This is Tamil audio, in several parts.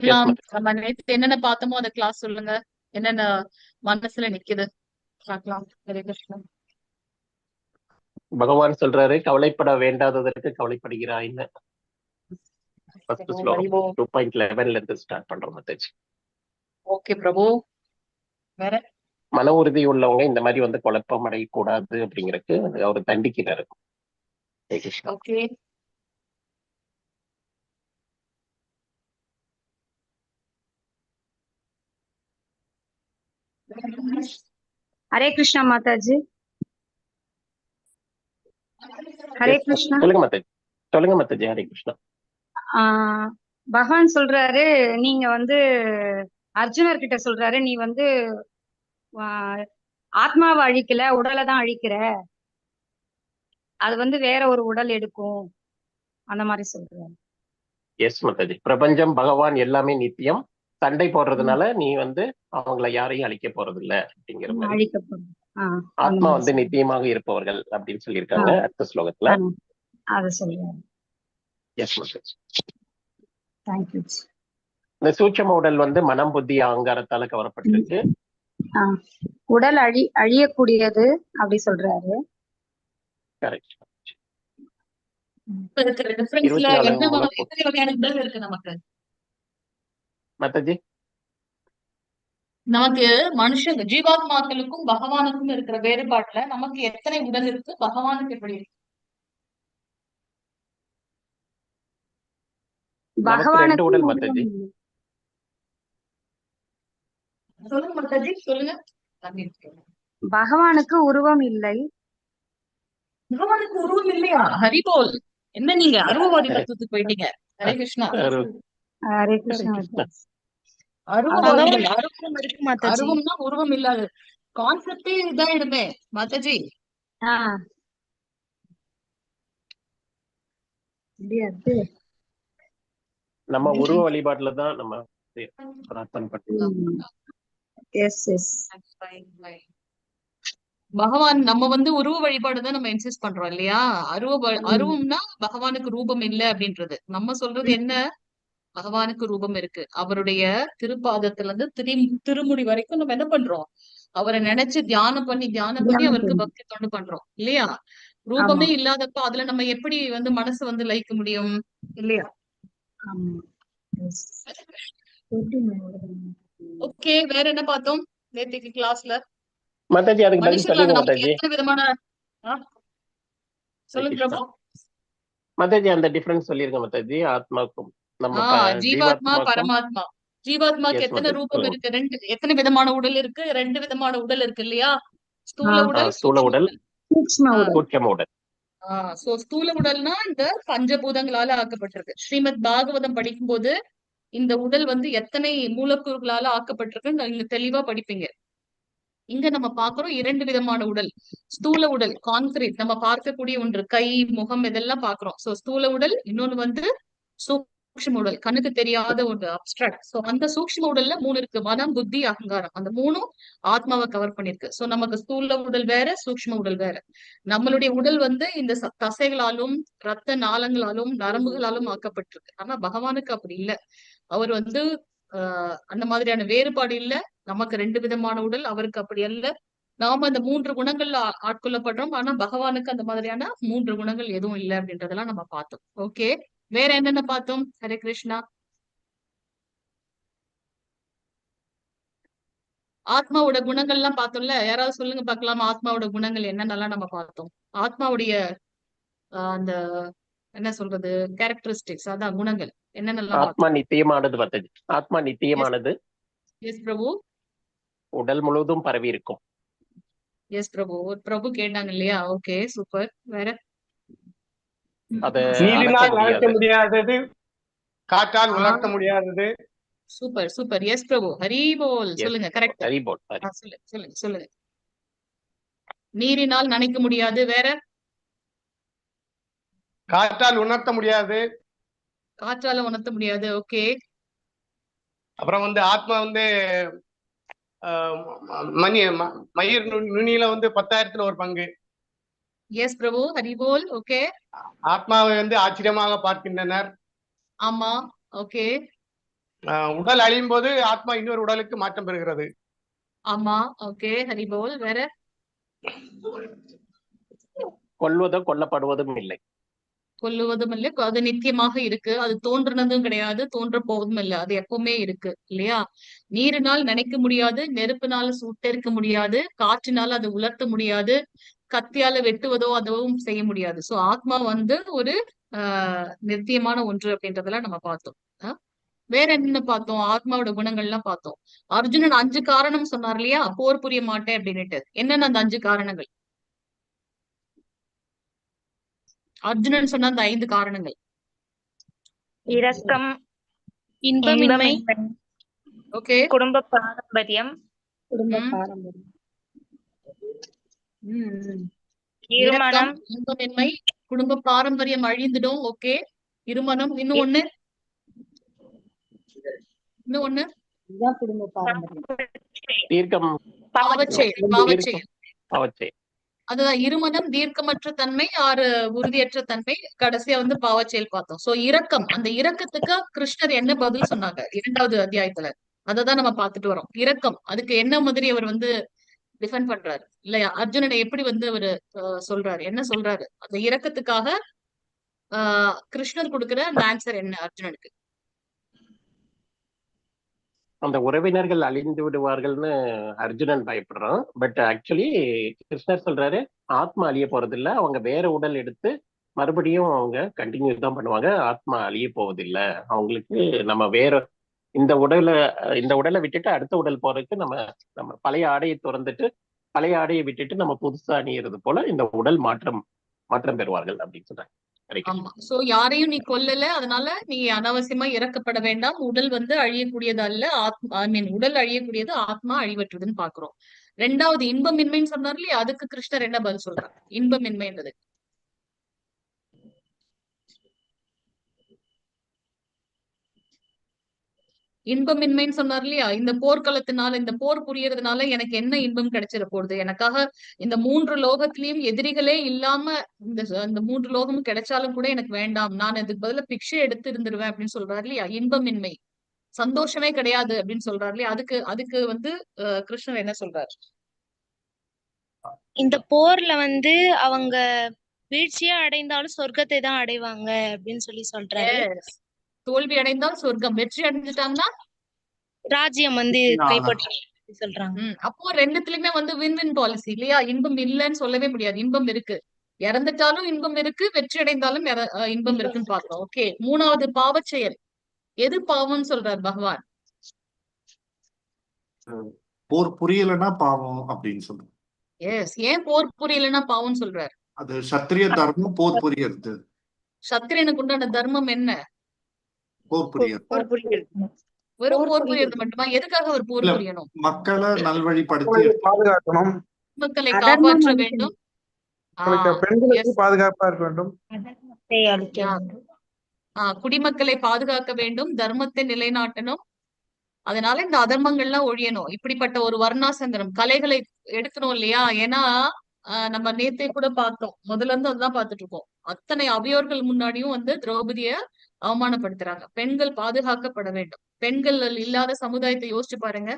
எஸ் எல்லாம் மேம். நம்ம நேத்து என்னென்ன பார்த்தோமோ அந்த கிளாஸ் சொல்லுங்க. என்னென்ன மனசுல நிக்குது பார்க்கலாம். ஹரே கிருஷ்ணன். பகவான் சொல்றாரு, கவலைப்பட வேண்டாததற்கு கவலைப்படுகிறாய்ன்னு. ஃபர்ஸ்ட் ஹரி ஸ்லோகம் ஓம். 2.11 இருந்து ஸ்டார்ட் பண்றோம் மத்தாஜி. ஓகே பிரபு. வேற மன உறுதி உள்ளவங்க இந்த மாதிரி வந்து குழப்பம் அடையக்கூடாது அப்படிங்கறதுக்கு அவர் தண்டிக்கிறாரு. ஹரே கிருஷ்ணா. ஓகே. ஹரே கிருஷ்ணா மாதாஜி. ஹரே எஸ் கிருஷ்ணா. சொல்லுங்க மத்தாஜி, சொல்லுங்க மத்தாஜி. ஹரே கிருஷ்ணா. பகவான் சொல்றாரு, நீங்க வந்து அர்ஜுனர் கிட்ட சொல்றாரு, நீ வந்து ஆத்மாவை அழிக்கல, உடலை தான் அழிக்கிற, அது வந்து வேற ஒரு உடல் எடுக்கும், அந்த மாதிரி சொல்றாரு. எஸ் மத்தாஜி, பிரபஞ்சம் பகவான் எல்லாமே நித்தியம். சண்டை போடுறதுனால நீ வந்து அவங்கள யாரையும் அழிக்க போறது இல்ல அப்படிங்கிற மாதிரி. அழிக்கப்படும். ஆத்மா வந்து நித்தியமாக இருப்பவர்கள் அப்படின்னு சொல்லியிருக்காங்க அடுத்த ஸ்லோகத்துல. அத சொல்றாரு. எஸ் மத்தாஜி. தேங்க்யூ. இந்த சூட்சம உடல் வந்து மனம், புத்தி, அகங்காரத்தால கவரப்பட்டிருக்கு. உடல் அழியக்கூடியது அப்படி சொல்றாரு. கரெக்ட். இருக்கிற டிஃபரன்ஸ்ல எத்தனை வகையான உடல் இருக்கு நமக்கு? மத்தாஜி, நமக்கு மனுஷங்க ஜீவாத்மாக்களுக்கும் பகவானுக்கும் இருக்கிற வேறுபாட்டுல நமக்கு எத்தனை உடல் இருக்கு, பகவானுக்கு எப்படி இருக்கு? பகவானுக்கு 2 உடல் மத்தாஜி. சொல்லுங்க மாதாஜி, சொல்லுங்க. பகவானுக்கு உருவம் இல்லை. பகவானுக்கு உருவம் இல்லையா? ஹரிபோல். என்ன நீங்க அருவவாதி தத்துவத்துக்கு போயிட்டீங்க. ஹரே கிருஷ்ணா. ஹரே கிருஷ்ணா. அருவம்னா உருவம் இல்லாது கான்செப்டே இதாயிடுமே மாதாஜி. நம்ம உருவ வழிபாட்டுல தான் நம்ம பிரார்த்தனை பண்ணுவோம். பகவான் நம்ம வந்து உருவ வழிபாடுதான் நம்ம இன்சிஸ்ட் பண்றோம் இல்லையா? அருவம்னா பகவானுக்கு ரூபம் இல்லை அப்படின்றது. நம்ம சொல்றது என்ன? பகவானுக்கு ரூபம் இருக்கு. அவருடைய திருப்பாதத்துல இருந்து திருமுடி வரைக்கும் நம்ம என்ன பண்றோம்? அவரை நினைச்சு தியானம் பண்ணி அவருக்கு பக்தி தொண்டு பண்றோம் இல்லையா? ரூபமே இல்லாதப்ப அதுல நம்ம எப்படி வந்து மனசு வந்து லயிக்க முடியும் இல்லையா? ஓகே, வேற என்ன பார்த்தோம் நேத்திக்கு கிளாஸ்ல? மாதாஜி அதுக்கு பதில் சொல்லுங்க மாதாஜி. எத்தனை விதமான சொல்லுங்க பிரபு. மாதாஜி அந்த டிஃபரன்ஸ் சொல்லிருங்க மாதாஜி. ஆத்மாக்கும் நம்ம ஜீவாத்மா பரமாத்மா. ஜீவாத்மாக்கு எத்தனை ரூபம் இருக்கு? எத்தனை விதமான உடல் இருக்கு? 2 விதமான உடல் இருக்கு இல்லையா? ஸ்தூல உடல், ஸ்தூல உடல், சூட்சும உடல். சோ ஸ்தூல உடல்னா இந்த பஞ்சபூதங்களால ஆக்கப்பட்டிருக்கு. ஸ்ரீமத் பாகவதம் படிக்கும்போது இந்த உடல் வந்து எத்தனை மூலக்கூறுகளால ஆக்கப்பட்டிருக்குன்னு நீங்க தெளிவா படிப்பீங்க. இங்க நம்ம பாக்குறோம் 2 விதமான உடல். ஸ்தூல உடல் கான்கிரீட், நம்ம பார்க்கக்கூடிய ஒன்று, கை, முகம் இதெல்லாம் பாக்குறோம். சோ ஸ்தூல உடல். இன்னொன்னு வந்து சூக்ஷ்ம உடல், கண்ணுக்கு தெரியாத ஒன்று, அப்டிராக்ட். சோ அந்த சூக்ஷ்ம உடல்ல 3 இருக்கு. மனம், புத்தி, அகங்காரம். அந்த 3ம் ஆத்மாவை கவர் பண்ணிருக்கு. சோ நமக்கு ஸ்தூல உடல் வேற, சூக்ஷ்ம உடல் வேற. நம்மளுடைய உடல் வந்து இந்த தசைகளாலும் ரத்த நாளங்களாலும் நரம்புகளாலும் ஆக்கப்பட்டிருக்கு. ஆனா பகவானுக்கு அப்படி இல்ல. அவர் வந்து அந்த மாதிரியான வேறுபாடு இல்ல. நமக்கு 2 விதமான உடல், அவருக்கு அப்படி அல்ல. நாம அந்த 3 குணங்கள்ல ஆட்கொள்ளப்படுறோம். ஆனா பகவானுக்கு அந்த மாதிரியான 3 குணங்கள் எதுவும் இல்லை அப்படின்றதெல்லாம் நம்ம பார்த்தோம். ஓகே, வேற என்னென்ன பார்த்தோம்? ஹரே கிருஷ்ணா. ஆத்மாவோட குணங்கள் எல்லாம் பார்த்தோம்ல. யாராவது சொல்லுங்க பார்க்கலாம், ஆத்மாவோட குணங்கள் என்னென்னலாம் நம்ம பார்த்தோம்? ஆத்மாவுடைய அந்த என்ன சொல்றது, கேரக்டரிஸ்டிக்ஸ், அதான் குணங்கள் என்னென்னலாம் ஆத்மா நித்தியமானது மாதாஜி. ஆத்மா நித்தியமானது. எஸ் பிரபு. உடல் முழுவதும் பரவி இருக்கும். எஸ் பிரபு, பிரபு கேட்டாங்க இல்லையா? Okay super. வேற நீரினால் நகர்த்த முடியாதது, காற்றால் உலர்த்த முடியாதது. Super super. எஸ் பிரபு, ஹரி போல். சொல்லுங்க, கரெக்ட். ஹரி போல். சொல்லுங்க சொல்லுங்க. நீரினால் நனைக்க முடியாது. வேற காற்றால் உணர்த்த முடியாது. காற்றால உணர்த்த முடியாது. ஓகே. அப்புறம் ஆத்மா மயிர் நுனியில 10,000த்துல ஒரு பங்கு. எஸ் பிரபு, ஹரிபோல். ஓகே. ஆத்மாவை ஆச்சரியமாக பார்க்கின்றனர். ஆமா. ஓகே. உடல் அழியும் போது ஆத்மா இன்னொரு உடலுக்கு மாற்றம் பெறுகிறது. ஆமா. ஓகே. ஹரிபோல். வேற? கொல்வதோ கொல்லப்படுவதும் இல்லை. கொல்லுவதும் இல்லை. அது நித்தியமாக இருக்கு. அது தோன்றுனதும் கிடையாது. தோன்ற போவதும் இல்லை. அது எப்பவுமே இருக்கு இல்லையா? நீரினால் நினைக்க முடியாது. நெருப்பினால சுட்டெரிக்க முடியாது. காற்றினால அதை உலர்த்த முடியாது. கத்தியால வெட்டுவதோ அதுவும் செய்ய முடியாது. சோ ஆத்மா வந்து ஒரு நித்தியமான ஒன்று அப்படின்றதெல்லாம் நம்ம பார்த்தோம். வேற என்ன பார்த்தோம்? ஆத்மாவோட குணங்கள்லாம் பார்த்தோம். அர்ஜுனன் 5 காரணம் சொன்னார் இல்லையா? போர் புரிய மாட்டேன் அப்படின்னுட்டு. என்னென்ன அந்த 5 காரணங்கள்? அர்ஜுனன் சொன்ன அந்த 5 காரணங்கள். இரக்கம், இன்பமின்மை, இன்பமின்மை, ஓகே. குடும்ப பாரம்பரியம், ம். இருமனம், இரக்கம், இன்பமின்மை, குடும்ப பாரம்பரியம் அழிந்துடும். ஓகே. இருமனம். இன்னும் ஒண்ணு. தீர்க்கம் பாவச்செயல். பாவச்செயல். அதுதான் இருமனம், தீர்க்கமற்ற தன்மை, 6 உறுதியற்ற தன்மை, கடைசியா வந்து பாவச்செயல் பார்த்தோம். சோ இரக்கம், அந்த இரக்கத்துக்கு கிருஷ்ணர் என்ன பதில் சொன்னாங்க 2வது அத்தியாயத்துல? அததான் நம்ம பார்த்துட்டு வரோம். இரக்கம், அதுக்கு என்ன மாதிரி அவர் வந்து டிஃபெண்ட் பண்றாரு இல்லையா? அர்ஜுனனை எப்படி வந்து அவரு சொல்றாரு, என்ன சொல்றாரு? அந்த இரக்கத்துக்காக கிருஷ்ணர் கொடுக்கிற அந்த ஆன்சர் என்ன அர்ஜுனனுக்கு? அந்த உறவினர்கள் அழிந்து விடுவார்கள்னு அர்ஜுனன் பயப்படுறான். பட் ஆக்சுவலி கிருஷ்ணர் சொல்றாரு ஆத்மா அழிய போறது இல்ல, அவங்க வேற உடல் எடுத்து மறுபடியும் அவங்க கண்டினியூ தான் பண்ணுவாங்க. ஆத்மா அழிய போவதில்லை. அவங்களுக்கு நம்ம வேற இந்த உடலை விட்டுட்டு அடுத்த உடல் போறதுக்கு நம்ம பழைய ஆடையை திறந்துட்டு பழைய ஆடையை விட்டுட்டு நம்ம புதுசா அணியறது போல இந்த உடல் மாற்றம் பெறுவார்கள் அப்படின்னு சொல்றாங்க. ஆமா. சோ யாரையும் நீ கொல்லல, அதனால நீ அனாவசியமா இறக்கப்பட வேண்டாம். உடல் வந்து அழியக்கூடியது அல்ல. ஐ மீன் உடல் அழியக்கூடியது, ஆத்மா அழிவற்றதுன்னு பாக்குறோம். 2வது இன்பமின்மைன்னு சொன்னார் இல்லையா? அதுக்கு கிருஷ்ணர் என்ன பதில் சொல்றார்? இன்பமின்மைன்றது இன்பமின்மைன்னு சொன்னார் இல்லையா? இந்த போர்க்களத்தினால, இந்த போர் புரியறதுனால எனக்கு என்ன இன்பம் கிடைச்சிட போகுது? எனக்காக இந்த 3 லோகத்திலயும் எதிரிகளே இல்லாம இந்த 3 லோகமும் கிடைச்சாலும் கூட எனக்கு வேண்டாம். நான் இதுக்கு பதிலா பிக்ஷை எடுத்து இருந்துருவேன் அப்படின்னு சொல்றாரு இல்லையா? இன்பமின்மை, சந்தோஷமே கிடையாது அப்படின்னு சொல்றாரு இல்லையா? அதுக்கு வந்து கிருஷ்ணர் என்ன சொல்றாரு? இந்த போர்ல வந்து அவங்க வீழ்ச்சியா அடைந்தாலும் சொர்க்கத்தை தான் அடைவாங்க அப்படின்னு சொல்றாரு. தோல்வி அடைந்தால் சொர்க்கம், வெற்றி அடைஞ்சிட்டாங்கன்னா ராஜ்யம் வந்து கைப்பற்றி சொல்றாங்க. அப்போ 2த்துலயுமே வந்து வின் பாலிசி இல்லையா? இன்பம் இல்லைன்னு சொல்லவே முடியாது. இன்பம் இருக்கு. இறந்துட்டாலும் இன்பம் இருக்கு, வெற்றி அடைந்தாலும் இன்பம் இருக்குன்னு பாக்குறோம். ஓகே. 3வது பாவச்செயல். எது பாவம்னு சொல்றாரு பகவான்? போர் புரியலன்னா பாவம் அப்படின்னு சொல்றாரு. எஸ். ஏன் போர் புரியலன்னா பாவம்னு சொல்றாரு? அது சத்திரிய தர்மம், போர் புரியறது. சத்திரியனுக்கு உண்டான தர்மம் என்ன? போர் புரியறது. வெறும் போர் புரியறது மட்டுமா? எதுக்காக அவர் போர் புரியணும்? மக்களை நல்வழிப்படுத்தி பாதுகாக்கணும், மக்களை காப்பாற்ற வேண்டும், பெண்களுக்கு பாதுகாப்பா இருக்க வேண்டும், குடிமக்களை பாதுகாக்க வேண்டும், தர்மத்தை நிலைநாட்டணும். அதனால இந்த அதர்மங்கள்லாம் ஒழியணும். இப்படிப்பட்ட ஒரு வர்ணாசந்திரம் கலைகளை எடுக்கணும் இல்லையா? ஏன்னா நம்ம நேத்தே கூட பார்த்தோம். முதல்ல இருந்து அதுதான் பார்த்துட்டு இருக்கோம். அத்தனை அவையோர்கள் முன்னாடியும் வந்து திரௌபதிய அவமானப்படுத்துறாங்க. பெண்கள் பாதுகாக்கப்பட வேண்டும். பெண்கள் இல்லாத சமுதாயத்தை யோசிச்சு பாருங்க.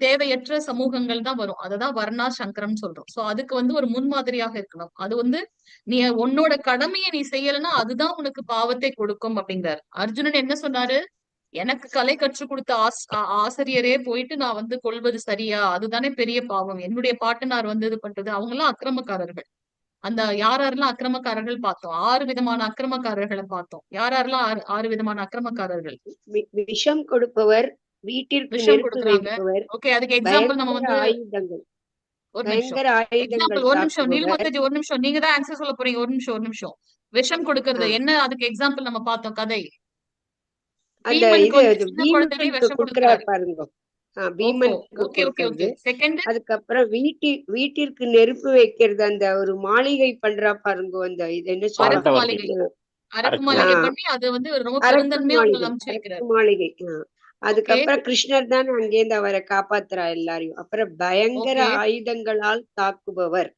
தேவையற்ற சமூகங்கள் தான் வரும். அததான் வர்ணா சங்கரம் சொல்றோம். சோ அதுக்கு வந்து ஒரு முன்மாதிரியாக இருக்கணும். அது வந்து நீ உன்னோட கடமையை நீ செய்யலைன்னா அதுதான் உனக்கு பாவத்தை கொடுக்கும் அப்படிங்கிறாரு. அர்ஜுனன் என்ன சொன்னாரு? எனக்கு கலை கற்றுக் கொடுத்த ஆசிரியரே போயிட்டு நான் வந்து கொள்வது சரியா? அதுதானே பெரிய பாவம். என்னுடைய பாட்டனார் வந்து இது பண்றது, அவங்க எல்லாம் அக்கிரமக்காரர்கள். அந்த யாரெல்லாம் அக்கிரமக்காரர்கள் பார்த்தோம்? 6 விதமான அக்கிரமக்காரர்களை பார்த்தோம். யாரெல்லாம் 6 விதமான அக்கிரமக்காரர்கள்? விஷம் கொடுப்பவர், வீட்டிற்கு விஷம் கொடுக்குறாங்க. ஓகே, அதுக்கு எக்ஸாம்பிள் நம்ம வந்து ஆயுதங்கள், ஒரு நிமிஷம் எக்ஸாம்பிள், ஒரு நிமிஷம் நீலுமதி, ஒரு நிமிஷம். நீங்க தான் ஆன்சர் சொல்ல போறீங்க. ஒரு நிமிஷம். விஷம் கொடுக்கறது என்ன? அதுக்கு எக்ஸாம்பிள் நம்ம பார்த்தோம் கதை. அதுக்கப்புறம் வீட்டிற்கு நெருப்பு வைக்கிறது, அந்த ஒரு மாளிகை பண்றா பாருங்க, அந்த இது என்ன மாளிகை. அதுக்கப்புறம் கிருஷ்ணர் தான் அங்கேருந்து அவரை காப்பாத்துறா எல்லாரையும். அப்புறம் பயங்கர ஆயுதங்களால் தாக்குபவர்,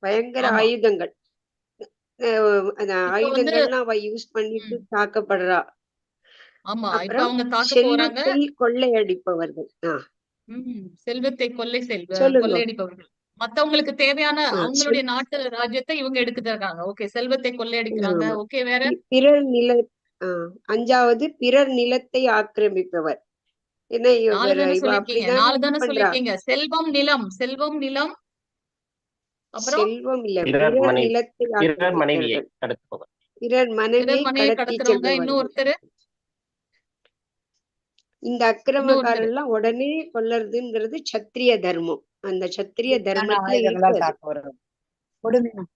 பயங்கர ஆயுதங்கள், ஆயுதங்கள்லாம் அவ யூஸ் பண்ணிட்டு தாக்கப்படுறா. ஆமா இப்ப அப்புறம் அவங்க தாக்க போறாங்க. செல்வத்தில் கொள்ளையடிப்பவர்கள். செல்வத்தை சொல்லுங்க. கொள்ளையடிப்பவர்கள். மத்தவங்களுக்கு தேவையான அவங்களுடைய சொல் நாட்டு ராஜ்யத்தை இவங்க எடுத்துறாங்க. ஓகே, செல்வத்தை கொள்ளையடிக்கிறாங்க. ஆமா. ஓகே, வேற பிறர் நில 5வது பிறர் நிலத்தை ஆக்கிரமிப்பவர். ஏன்னா 4 தானே இவ சொல்லிருக்கீங்க. அப்படிதான் 4 தானே பண்றா. சொல்லிருக்கீங்க. செல்வம், நிலம், அப்புறம் செல்வம் இல்ல, பிறர் பிறர் மனைவி நிலத்தை பிறர் மனைவியை ஆக்கிரமிப்பவர்கள், கடத்துபவர். பிறர் மனைவியை மனையை கடத்தி கடத்துறவங்க. செல்பவர்கள். இன்னொருத்தர் இந்த அக்கிரமக்காரெல்லாம் உடனே கொல்லறதுங்கிறது சத்திரிய தர்மம். அந்த சத்திரிய தர்மத்துல ஆயுதங்களால் இருக்கு. தாக்க வருவது. கொடுமையான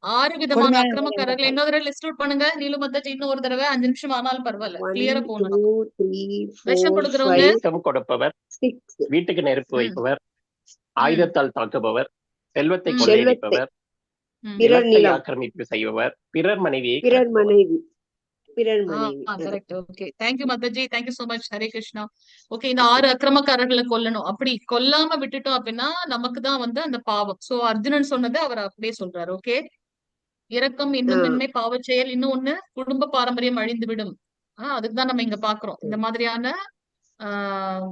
6 விதமான கொடுமையான அக்கிரமக்காரர்கள். நிலையில் இன்னொரு தடவை லிஸ்ட் அவுட் பண்ணுங்க. நீலு மத்தஜி, இன்னும் ஒரு தடவை 5 நிமிஷம் ஆனாலும் பரவாயில்ல. 1 கிளியரா போகணும். 2 3 விஷம் 4 கொடுக்கறவங்க, 5 விஷம் கொடுப்பவர், 6 வீட்டுக்கு நெருப்பு ம், வைப்பவர், ம், ஆயுதத்தால் தாக்குபவர், செல்வத்தை ம், செல்வத்தை, கொள்ளையடிப்பவர், ம். பிறர் நிலத்தை நிலம், ஆக்கிரமிப்பு செய்பவர், பிறர் மனைவியை பிறர் கடத்துபவர். மனைவி, பிறர் மனைவி. அது கரெக்ட். ஓகே, தேங்க்யூ மத்தஜி, thank you so much. Hare Krishna. Okay, இந்த 6 அக்கிரமக்காரர்களை கொல்லணும். அப்படி கொல்லாம விட்டுட்டோம் அப்படின்னா நமக்கு தான் வந்து அந்த பாவம். சோ அர்ஜுனன் சொன்னதை அவர் அப்படியே சொல்றாரு. ஓகே, இரக்கம், இன்பமின்மை, பாவச் செயல், இன்னொன்னு குடும்ப பாரம்பரியம் அழிந்துவிடும். அதுக்குதான் நம்ம இங்க பாக்குறோம். இந்த மாதிரியான ஆஹ்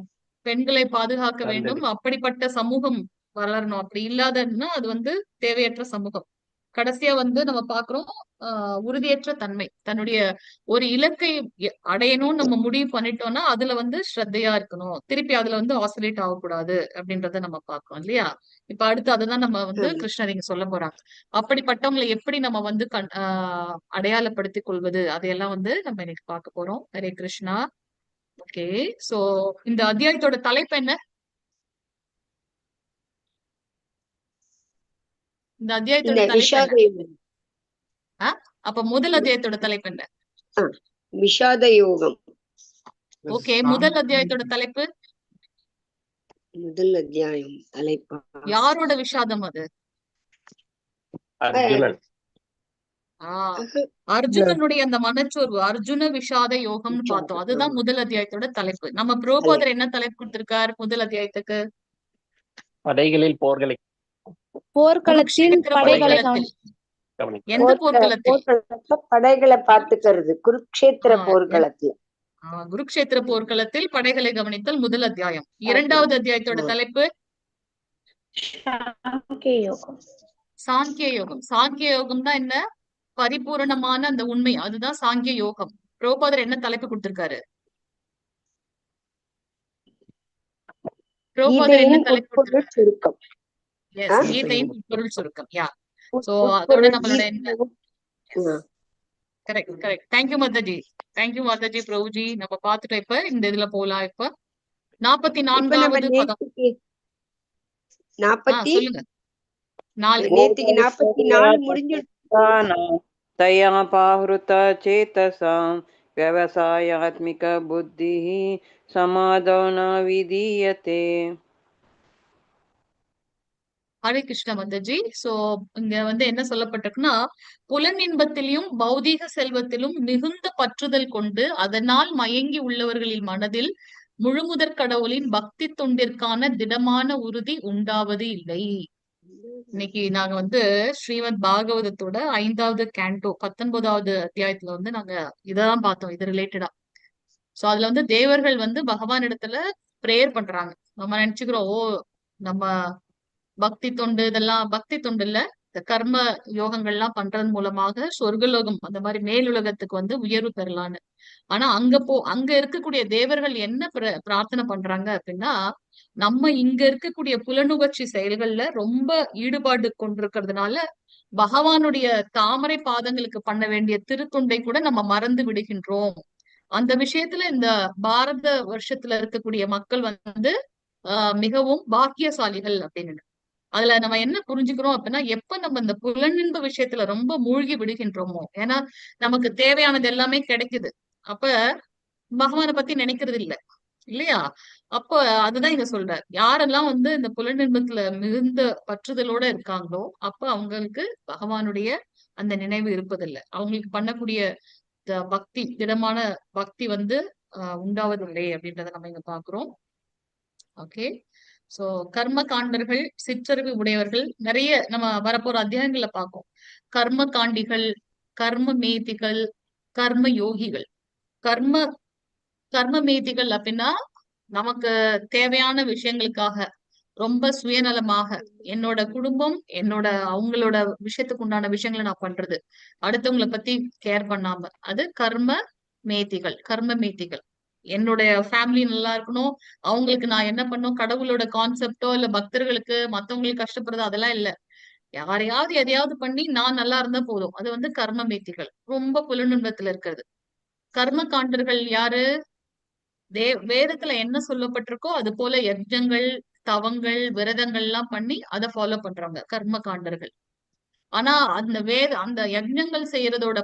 பெண்களை பாதுகாக்க வேண்டும். அப்படிப்பட்ட சமூகம் வளரணும். அப்படி இல்லாதன்னா அது வந்து தேவையற்ற சமூகம். கடைசியா வந்து நம்ம பாக்குறோம் உறுதியற்ற தன்மை. தன்னுடைய ஒரு இலக்கை அடையணும்னு நம்ம முடிவு பண்ணிட்டோம்னா அதுல வந்து ஸ்ரத்தையா இருக்கணும். திருப்பி அதுல வந்து ஆசிலேட் ஆகக்கூடாது அப்படின்றத நம்ம பாக்குறோம் இல்லையா? இப்ப அடுத்து அதுதான் நம்ம வந்து கிருஷ்ணர் இங்க சொல்ல போறாங்க. அப்படிப்பட்டவங்களை எப்படி நம்ம வந்து அடையாளப்படுத்திக் கொள்வது, அதையெல்லாம் வந்து நம்ம இன்னைக்கு பார்க்க போறோம். ஹரே கிருஷ்ணா. ஓகே, சோ இந்த அத்தியாயத்தோட தலைப்பு என்ன? இந்த அத்தியாயத்தோட தலைப்பு என்ன? அப்ப முதல் அத்தியாயத்தோட தலைப்பு என்ன? விஷாத யோகம். ஓகே, முதல் அத்தியாயத்தோட தலைப்பு, முதல் அத்தியாயம் தலைப்பா யாரோட விஷாதம் அது? அர்ஜுனன். அர்ஜுனனுடைய அந்த மனச்சோர்வு, அர்ஜுன விஷாத யோகம்னு பார்த்தோம். அதுதான் முதல் அத்தியாயத்தோட தலைப்பு. நம்ம பிரபோதர் என்ன தலைப்பு கொடுத்திருக்காரு முதல் அத்தியாயத்துக்கு? படைகளில் போர்களை போர்க்களத்தில் படைகளை எந்த போர்க்களத்தில்? படைகளை பார்த்துக்கிறது. குருக்ஷேத்திர போர்க்களத்தில். குருக்ஷேத்திர போர்க்களத்தில் படைகளை கவனித்தல் முதல் அத்தியாயம். இரண்டாவது அத்தியாயத்தோட தலைப்பு சாங்கிய யோகம். சாங்கிய யோகம் தான் என்ன? பரிபூரணமான அந்த உண்மை, அதுதான் சாங்கிய யோகம். பிரபோதர் என்ன தலைப்பு கொடுத்திருக்காரு? பிரபோதர் என்ன தலைப்பு கொடுத்திருக்காரு? எஸ், கீதையின் உட்பொருள் சுருக்கம். யா, சோ அதோட நம்மளோட என்ன? Correct correct. Thank you Mataji, thank you Mataji. Prabhuji, நம்ம பாத்துட்டோம். இப்ப இந்த இதுல போலாம். இப்ப 44வது பதம். சொல்லுங்க. 4 நேத்திக்கு 44 முடிஞ்சு தயா பாஹ்ருத சேதசாம் விவசாயாத்மிக புத்தி சமாதான விதீயதே. ஹரே கிருஷ்ண மாதாஜி. சோ இங்க வந்து என்ன சொல்லப்பட்டிருக்குன்னா, புலன் இன்பத்திலும் பௌதீக செல்வத்திலும் மிகுந்த பற்றுதல் கொண்டு அதனால் மயங்கி உள்ளவர்களின் மனதில் முழுமுதற் கடவுளின் பக்தி தொண்டிற்கான திடமான உறுதி உண்டாவது இல்லை. இன்னைக்கு நாங்க வந்து ஸ்ரீமத் பாகவதத்தோட 5வது கேண்டோ 19வது அத்தியாயத்துல வந்து நாங்க இததான் பார்த்தோம். இது ரிலேட்டடா. சோ அதுல வந்து தேவர்கள் வந்து பகவான் இடத்துல பிரேயர் பண்றாங்க. நம்ம நினைச்சுக்கிறோம், நம்ம பக்தி தொண்டு, இதெல்லாம் பக்தி தொண்டு இல்ல, இந்த கர்ம யோகங்கள்லாம் பண்றது மூலமாக சொர்க்கலோகம், அந்த மாதிரி மேலுலகத்துக்கு வந்து உயர்வு பெறலான்னு. ஆனா அங்க இருக்கக்கூடிய தேவர்கள் என்ன பிரார்த்தனை பண்றாங்க அப்படின்னா, நம்ம இங்க இருக்கக்கூடிய புலனுகர்ச்சி செயல்கள்ல ரொம்ப ஈடுபாடு கொண்டிருக்கிறதுனால பகவானுடைய தாமரை பாதங்களுக்கு பண்ண வேண்டிய திருத்தொண்டை கூட நம்ம மறந்து விடுகின்றோம். அந்த விஷயத்துல இந்த பாரத வருஷத்துல இருக்கக்கூடிய மக்கள் வந்து மிகவும் பாக்கியசாலிகள் அப்படின்னு. அதுல நம்ம என்ன புரிஞ்சுக்கிறோம் அப்படின்னா, எப்ப நம்ம இந்த புலனின்ப விஷயத்துல ரொம்ப மூழ்கி விடுகின்றோமோ, ஏன்னா நமக்கு தேவையானது எல்லாமே கிடைக்குது, அப்ப பகவானை பத்தி நினைக்கிறது இல்லையா? அப்ப அதுதான் இங்க சொல்றார். யாரெல்லாம் வந்து இந்த புலனின்பத்துல மிகுந்த பற்றுதலோட இருக்காங்களோ அப்ப அவங்களுக்கு பகவானுடைய அந்த நினைவு இருப்பதில்லை. அவங்களுக்கு பண்ணக்கூடிய பக்தி, திடமான பக்தி வந்து உண்டாவதில்லை அப்படின்றத நம்ம இங்க பாக்குறோம். ஓகே, சோ கர்ம காண்டர்கள், சிற்றறிவு உடையவர்கள், நிறைய நம்ம வரப்போற அத்தியாயங்கள்ல பார்ப்போம். கர்ம காண்டிகள், கர்ம மேதிகள், கர்ம யோகிகள். கர்ம கர்ம மேதிகள் அப்படின்னா நமக்கு தேவையான விஷயங்களுக்காக ரொம்ப சுயநலமாக என்னோட குடும்பம் என்னோட அவங்களோட விஷயத்துக்கு உண்டான விஷயங்களை நான் பண்றது, அடுத்தவங்களை பத்தி கேர் பண்ணாம, அது கர்ம மேதிகள். என்னுடைய ஃபேமிலி நல்லா இருக்கணும், அவங்களுக்கு நான் என்ன பண்ணும், கடவுளோட கான்செப்டோ இல்ல பக்தர்களுக்கு மத்தவங்களுக்கு கஷ்டப்படுறது அதெல்லாம் இல்ல. யாரையாவது எதையாவது பண்ணி நான் நல்லா இருந்தா போதும். அது வந்து கர்ம மேத்திகள், ரொம்ப புலனுன்பத்துல இருக்கிறது. கர்ம காண்டர்கள் யாரு? வேதத்துல என்ன சொல்லப்பட்டிருக்கோ அது போல யஜ்ஞங்கள், தவங்கள், விரதங்கள் எல்லாம் பண்ணி அதை ஃபாலோ பண்றவங்க கர்ம காண்டர்கள். ஆனா அந்த யஜ்ஞங்கள் செய்யறதோட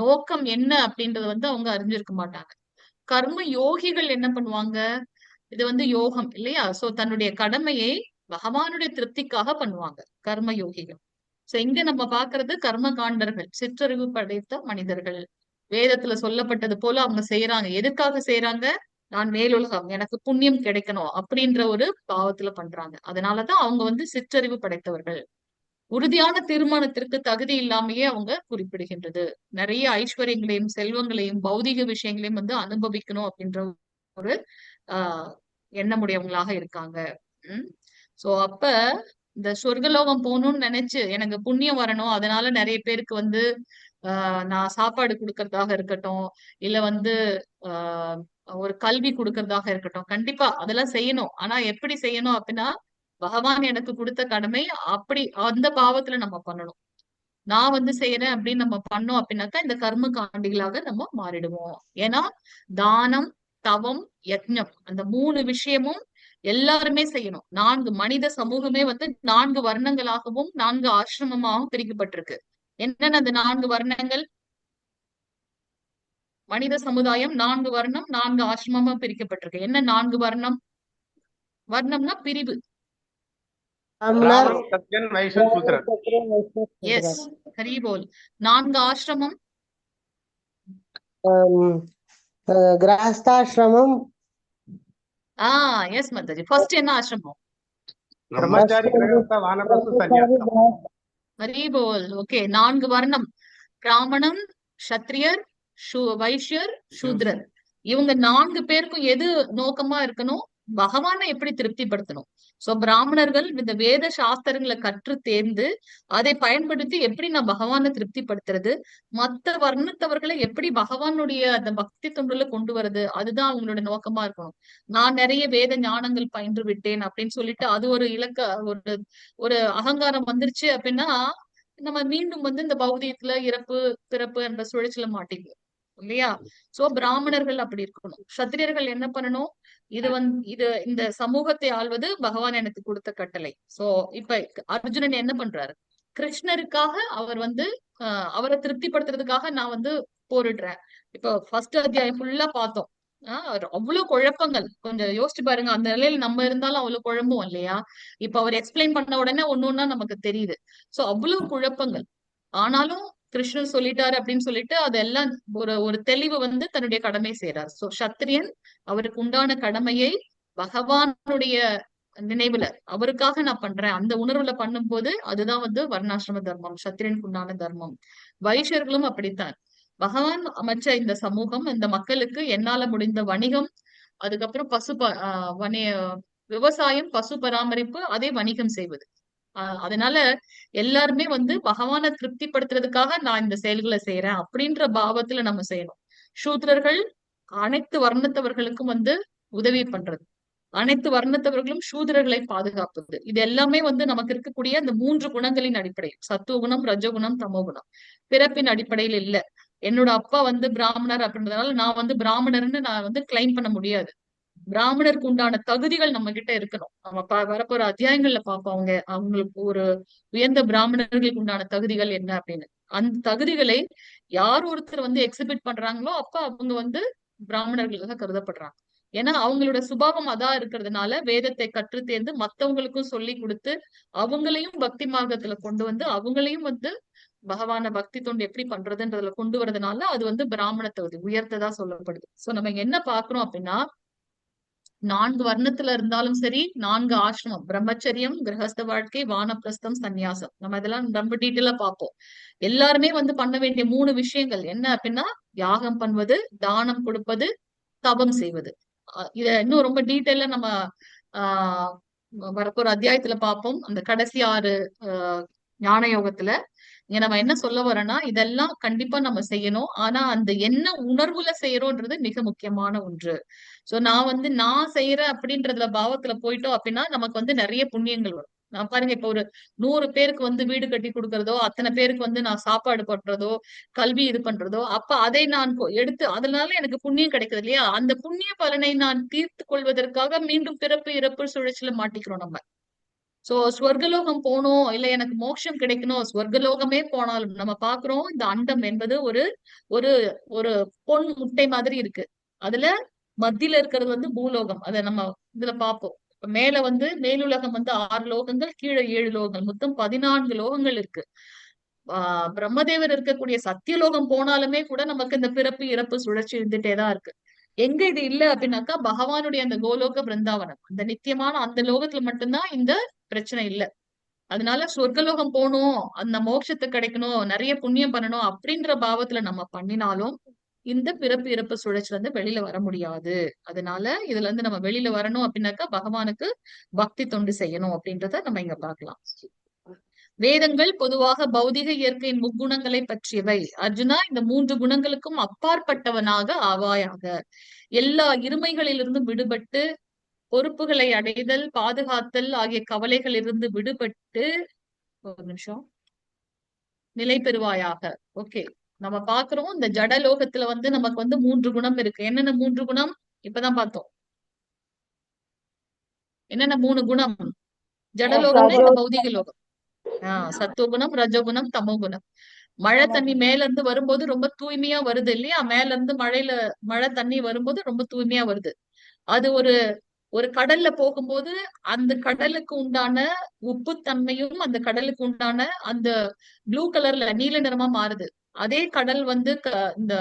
நோக்கம் என்ன அப்படின்றது வந்து அவங்க அறிஞ்சிருக்க மாட்டாங்க. கர்ம யோகிகள் என்ன பண்ணுவாங்க, இது வந்து யோகம் இல்லையா? சோ தன்னுடைய கடமையை பகவானுடைய திருப்திக்காக பண்ணுவாங்க கர்ம யோகிகள். சோ இங்க நம்ம பாக்குறது கர்ம காண்டர்கள், சிற்றறிவு படைத்த மனிதர்கள். வேதத்துல சொல்லப்பட்டது போல அவங்க செய்யறாங்க. எதுக்காக செய்யறாங்க? நான் மேலுலகம், எனக்கு புண்ணியம் கிடைக்கணும் அப்படின்ற ஒரு பாவத்துல பண்றாங்க. அதனாலதான் அவங்க வந்து சிற்றறிவு படைத்தவர்கள். உறுதியான தீர்மானத்திற்கு தகுதி இல்லாமையே அவங்க குறிப்பிடுகின்றது. நிறைய ஐஸ்வர்யங்களையும் செல்வங்களையும் பௌதிக விஷயங்களையும் வந்து அனுபவிக்கணும் அப்படின்ற ஒரு ஆஹ் எண்ணமுடையவங்களாக இருக்காங்க. சோ அப்ப இந்த சொர்க்கலோகம் போகணும்னு நினைச்சு எனக்கு புண்ணியம் வரணும், அதனால நிறைய பேருக்கு வந்து நான் சாப்பாடு கொடுக்கறதாக இருக்கட்டும், இல்ல வந்து ஆஹ் ஒரு கல்வி கொடுக்கறதாக இருக்கட்டும், கண்டிப்பா அதெல்லாம் செய்யணும். ஆனா எப்படி செய்யணும் அப்படின்னா, பகவான் எனக்கு கொடுத்த கடமை அப்படி அந்த பாவத்துல நம்ம பண்ணணும். நான் வந்து செய்யறேன் அப்படின்னு நம்ம பண்ணோம் அப்படின்னாக்கா இந்த கர்ம காண்டிகளாக நம்ம மாறிடுவோம். ஏன்னா தானம், தவம், யஜ்ஞம் அந்த 3 விஷயமும் எல்லாருமே செய்யணும். 4 மனித சமூகமே வந்து 4 வர்ணங்களாகவும் 4 ஆசிரமமாகவும் பிரிக்கப்பட்டிருக்கு. என்னென்ன அந்த 4 வர்ணங்கள்? மனித சமுதாயம் 4 வர்ணம் 4 ஆசிரமமா பிரிக்கப்பட்டிருக்கு. என்ன 4 வர்ணம்? வர்ணம்னா பிரிவு. பிராமணன், சத்ரியன், வைஷ்யன், சூத்ரன். எஸ், ஹரிபோல். 4 ஆசிரமம்? கிரகஸ்தாசிரமம். எஸ் மாதாஜி. ஃபர்ஸ்ட் என்ன ஆசிரமம்? பிரம்மச்சாரி, கிரகஸ்த, வானப்பிரஸ்த, சன்னியாசம். ஹரிபோல். ஓகே, 4 வர்ணம். பிராமணன், சத்திரியர், வைஷ்யர், சூத்ரர். இவங்க 4 பேருக்கும் எது நோக்கமா இருக்கணும்? பகவானை எப்படி திருப்திப்படுத்தணும். சோ பிராமணர்கள் இந்த வேத சாஸ்திரங்களை கற்று தேர்ந்து அதை பயன்படுத்தி எப்படி நான் பகவானை திருப்திப்படுத்துறது, மத்த வர்ணத்தவர்களை எப்படி பகவானுடைய அந்த பக்தி தொண்டுல கொண்டு வர்றது, அதுதான் அவங்களோட நோக்கமா இருக்கணும். நான் நிறைய வேத ஞானங்கள் பயின்று விட்டேன் அப்படின்னு சொல்லிட்டு அது ஒரு ஒரு ஒரு அகங்காரம் வந்துருச்சு அப்படின்னா நம்ம மீண்டும் வந்து இந்த பௌதியத்துல இறப்பு பிறப்பு என்ற சுழற்சியில மாட்டிக்குவோம் இல்லையா? சோ பிராமணர்கள் அப்படி இருக்கணும். சத்திரியர்கள் என்ன பண்ணணும்? இது இந்த சமூகத்தை ஆள்வது பகவான் எனக்கு கொடுத்த கட்டளை. சோ இப்ப அர்ஜுனன் என்ன பண்றாரு? கிருஷ்ணருக்காக அவர் வந்து அவரை திருப்திப்படுத்துறதுக்காக நான் வந்து போரிடுறேன். இப்போ ஃபர்ஸ்ட் அத்தியாயம் ஃபுல்லா பார்த்தோம். அவ்வளவு குழப்பங்கள். கொஞ்சம் யோசிச்சு பாருங்க, அந்த நிலையில நம்ம இருந்தாலும் அவ்வளவு குழம்பும் இல்லையா? இப்ப அவர் எக்ஸ்பிளைன் பண்ண உடனே ஒண்ணு நமக்கு தெரியுது. சோ அவ்வளவு குழப்பங்கள். ஆனாலும் கிருஷ்ணர் சொல்லிட்டாரு அப்படின்னு சொல்லிட்டு அதெல்லாம் ஒரு தெளிவு வந்து தன்னுடைய கடமை செய்யறார். சோ சத்திரியன் அவருக்கு உண்டான கடமையை பகவானுடைய நினைவுல அவருக்காக நான் பண்றேன் அந்த உணர்வுல பண்ணும்போது அதுதான் வந்து வர்ணாசிரம தர்மம், சத்திரியனுக்கு உண்டான தர்மம். வைஷ்யர்களும் அப்படித்தான். பகவான் அமைச்ச இந்த சமூகம், இந்த மக்களுக்கு என்னால முடிந்த வணிகம், அதுக்கப்புறம் விவசாயம், பசு பராமரிப்பு, அதே வணிகம் செய்வது. அதனால எல்லாருமே வந்து பகவானை திருப்திப்படுத்துறதுக்காக நான் இந்த செயல்களை செய்யறேன் அப்படின்ற பாவத்துல நம்ம செய்யணும். சூத்ரர்கள் அனைத்து வர்ணத்தவர்களுக்கும் வந்து உதவி பண்றது, அனைத்து வர்ணத்தவர்களும் சூத்ரர்களை பாதுகாப்பது, இது எல்லாமே வந்து நமக்கு இருக்கக்கூடிய அந்த 3 குணங்களின் அடிப்படையில், சத்துவகுணம், ரஜகுணம், தமோகுணம். பிறப்பின் அடிப்படையில் இல்ல. என்னோட அப்பா வந்து பிராமணர் அப்படின்றதுனால நான் வந்து பிராமணர்னு நான் வந்து கிளைம் பண்ண முடியாது. பிராமணருக்கு உண்டான தகுதிகள் நம்ம கிட்ட இருக்கணும். நம்ம வரப்போற அத்தியாயங்கள்ல பார்ப்போம் அவங்களுக்கு ஒரு உயர்ந்த பிராமணர்களுக்கு உண்டான தகுதிகள் என்ன அப்படின்னு. அந்த தகுதிகளை யார் ஒருத்தர் வந்து எக்ஸிபிட் பண்றாங்களோ அப்ப அவங்க வந்து பிராமணர்களாக கருதப்படுறாங்க. ஏன்னா அவங்களோட சுபாவம் அதா இருக்கிறதுனால வேதத்தை கற்று தேர்ந்து மத்தவங்களுக்கும் சொல்லி கொடுத்து அவங்களையும் பக்தி மார்க்கத்துல கொண்டு வந்து அவங்களையும் வந்து பகவான பக்தி தொண்டு எப்படி பண்றதுன்றதுல கொண்டு வரதுனால அது வந்து பிராமண தகுதி உயர்த்ததா சொல்லப்படுது. சோ நம்ம என்ன பாக்குறோம் அப்படின்னா, 4 வர்ணத்துல இருந்தாலும் சரி, 4 ஆசிரமம், பிரம்மச்சரியம், கிரகஸ்த வாழ்க்கை, வானப்பிரஸ்தம், சந்நியாசம், நம்ம இதெல்லாம் ரொம்ப டீட்டெயிலா பார்ப்போம். எல்லாருமே வந்து பண்ண வேண்டிய 3 விஷயங்கள் என்ன அப்படின்னா, யாகம் பண்ணுவது, தானம் கொடுப்பது, தவம் செய்வது. இத இன்னும் ரொம்ப டீட்டெயிலா நம்ம ஆஹ் வரப்போற அத்தியாயத்துல பார்ப்போம். அந்த கடைசி 6 ஞான யோகத்துல இங்க நம்ம என்ன சொல்ல வரோம்னா, இதெல்லாம் கண்டிப்பா நம்ம செய்யணும். ஆனா அந்த என்ன உணர்வுல செய்யறோம்ன்றது மிக முக்கியமான ஒன்று. சோ நான் செய்யறேன் அப்படின்றதுல பாவத்துல போயிட்டோம் அப்படின்னா நமக்கு நிறைய புண்ணியங்கள் வரும். நான் பாருங்க, இப்ப ஒரு 100 பேருக்கு வீடு கட்டி கொடுக்கறதோ, அத்தனை பேருக்கு நான் சாப்பாடு பண்றதோ, கல்வி இது பண்றதோ, அப்ப அதை நான் எடுத்து அதனால எனக்கு புண்ணியம் கிடைக்குது இல்லையா? அந்த புண்ணிய பலனை நான் தீர்த்து கொள்வதற்காக மீண்டும் பிறப்பு இறப்பு சுழற்சியில மாட்டிக்கிறோம் நம்ம. சோ ஸ்வர்கலோகம் போகணும், இல்ல எனக்கு மோட்சம் கிடைக்கணும், ஸ்வர்கலோகமே போனாலும் நம்ம பாக்குறோம் இந்த அண்டம் என்பது ஒரு ஒரு ஒரு பொன் முட்டை மாதிரி இருக்கு. அதுல மத்தியில இருக்கிறது பூலோகம். அத நம்ம இதுல பார்ப்போம். மேல மேலுலகம் 6 லோகங்கள், கீழே 7 லோகங்கள், மொத்தம் 14 லோகங்கள் இருக்கு. பிரம்மதேவர் இருக்கக்கூடிய சத்தியலோகம் போனாலுமே கூட நமக்கு இந்த பிறப்பு இறப்பு சுழற்சி இருந்துட்டேதான் இருக்கு. எங்க இது இல்ல அப்படின்னாக்கா பகவானுடைய அந்த கோலோக பிருந்தாவனம், அந்த நித்தியமான அந்த லோகத்துல மட்டும்தான் இந்த பிரச்சனை இல்ல. அதனால சொர்க்கலோகம் போகணும், அந்த மோட்சத்தை கிடைக்கணும், நிறைய புண்ணியம் பண்ணணும் அப்படின்ற பாவத்துல நம்ம பண்ணினாலும் இந்த பிறப்பு இறப்பு சுழற்சில வெளியில வர முடியாது. அதனால இதுல நம்ம வெளியில வரணும் அப்படின்னாக்கா பகவானுக்கு பக்தி தொண்டு செய்யணும் அப்படின்றத நம்ம இங்க பார்க்கலாம். வேதங்கள் பொதுவாக பௌதிக இயற்கையின் முக்குணங்களை பற்றியவை. அர்ஜுனா, இந்த 3 குணங்களுக்கும் அப்பாற்பட்டவனாக ஆவாயாக. எல்லா இருமைகளிலிருந்து விடுபட்டு பொறுப்புகளை அடைதல், பாதுகாத்தல் ஆகிய கவலைகளிலிருந்து விடுபட்டு ஒரு நிமிஷம் நிலை பெறுவாயாக. ஓகே, நம்ம பாக்குறோம் இந்த ஜடலோகத்துல நமக்கு 3 குணம் இருக்கு. என்னென்ன 3 குணம்? இப்பதான் பார்த்தோம். என்னென்ன 3 குணம்? ஜடலோகம்னா இந்த பௌதிக லோகம். சத்துவகுணம், ரஜோகுணம், தமோகுணம். மழை தண்ணி மேல இருந்து வரும்போது ரொம்ப தூய்மையா வருது இல்லையா? மேல இருந்து மழை தண்ணி வரும்போது ரொம்ப தூய்மையா வருது. அது ஒரு கடல்ல போகும்போது அந்த கடலுக்கு உண்டான உப்பு தன்மையும் அந்த கடலுக்கு உண்டான அந்த ப்ளூ கலர்ல நீல நிறமா மாறுது. அதே கடல் இந்த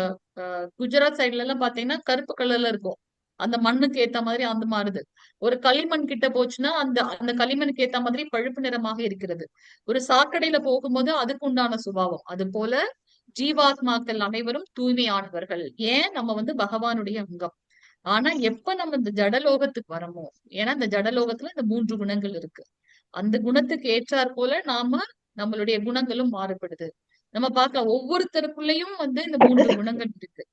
குஜராத் சைட்ல எல்லாம் பாத்தீங்கன்னா கருப்பு கலர்ல இருக்கும். அந்த மண்ணுக்கு ஏத்த மாதிரி அந்த மாறுது. ஒரு களிமண் கிட்ட போச்சுன்னா அந்த களிமண்ணுக்கு ஏத்த மாதிரி பழுப்பு நிறமாக இருக்கிறது. ஒரு சாக்கடையில போகும்போது அதுக்கு உண்டான சுபாவம். அது போல ஜீவாத்மாக்கள் அனைவரும் தூய்மையானவர்கள். ஏன்? நம்ம பகவானுடைய அங்கம். ஆனா எப்ப நம்ம இந்த ஜடலோகத்துக்கு வரமோ, ஏன்னா இந்த ஜடலோகத்துல இந்த 3 குணங்கள் இருக்கு. அந்த குணத்துக்கு ஏற்றாற் போல நம்மளுடைய குணங்களும் மாறுபடுது. நம்ம பார்க்கலாம் ஒவ்வொருத்தருக்குள்ளயும் இந்த 3 குணங்கள் இருக்கு.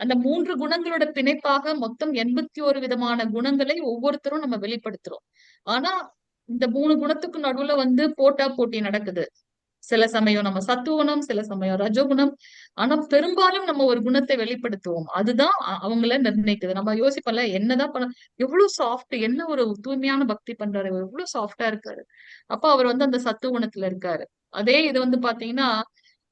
அந்த 3 குணங்களோட பிணைப்பாக மொத்தம் 81 விதமான குணங்களை ஒவ்வொருத்தரும் நம்ம வெளிப்படுத்துறோம். ஆனா இந்த 3 குணத்துக்கு நடுவுல போட்டா போட்டி நடக்குது. சில சமயம் நம்ம சத்துவகுணம், சில சமயம் ரஜோகுணம். ஆனா பெரும்பாலும் நம்ம ஒரு குணத்தை வெளிப்படுத்துவோம். அதுதான் அவங்கள நிர்ணயிக்குது. நம்ம யோசிப்போம்ல, என்னதான் பண்ண, எவ்வளவு சாஃப்ட், என்ன ஒரு தூய்மையான பக்தி பண்றாரு, எவ்வளவு சாஃப்டா இருக்காரு. அப்ப அவர் அந்த சத்துவகுணத்துல இருக்காரு. அதே இது பாத்தீங்கன்னா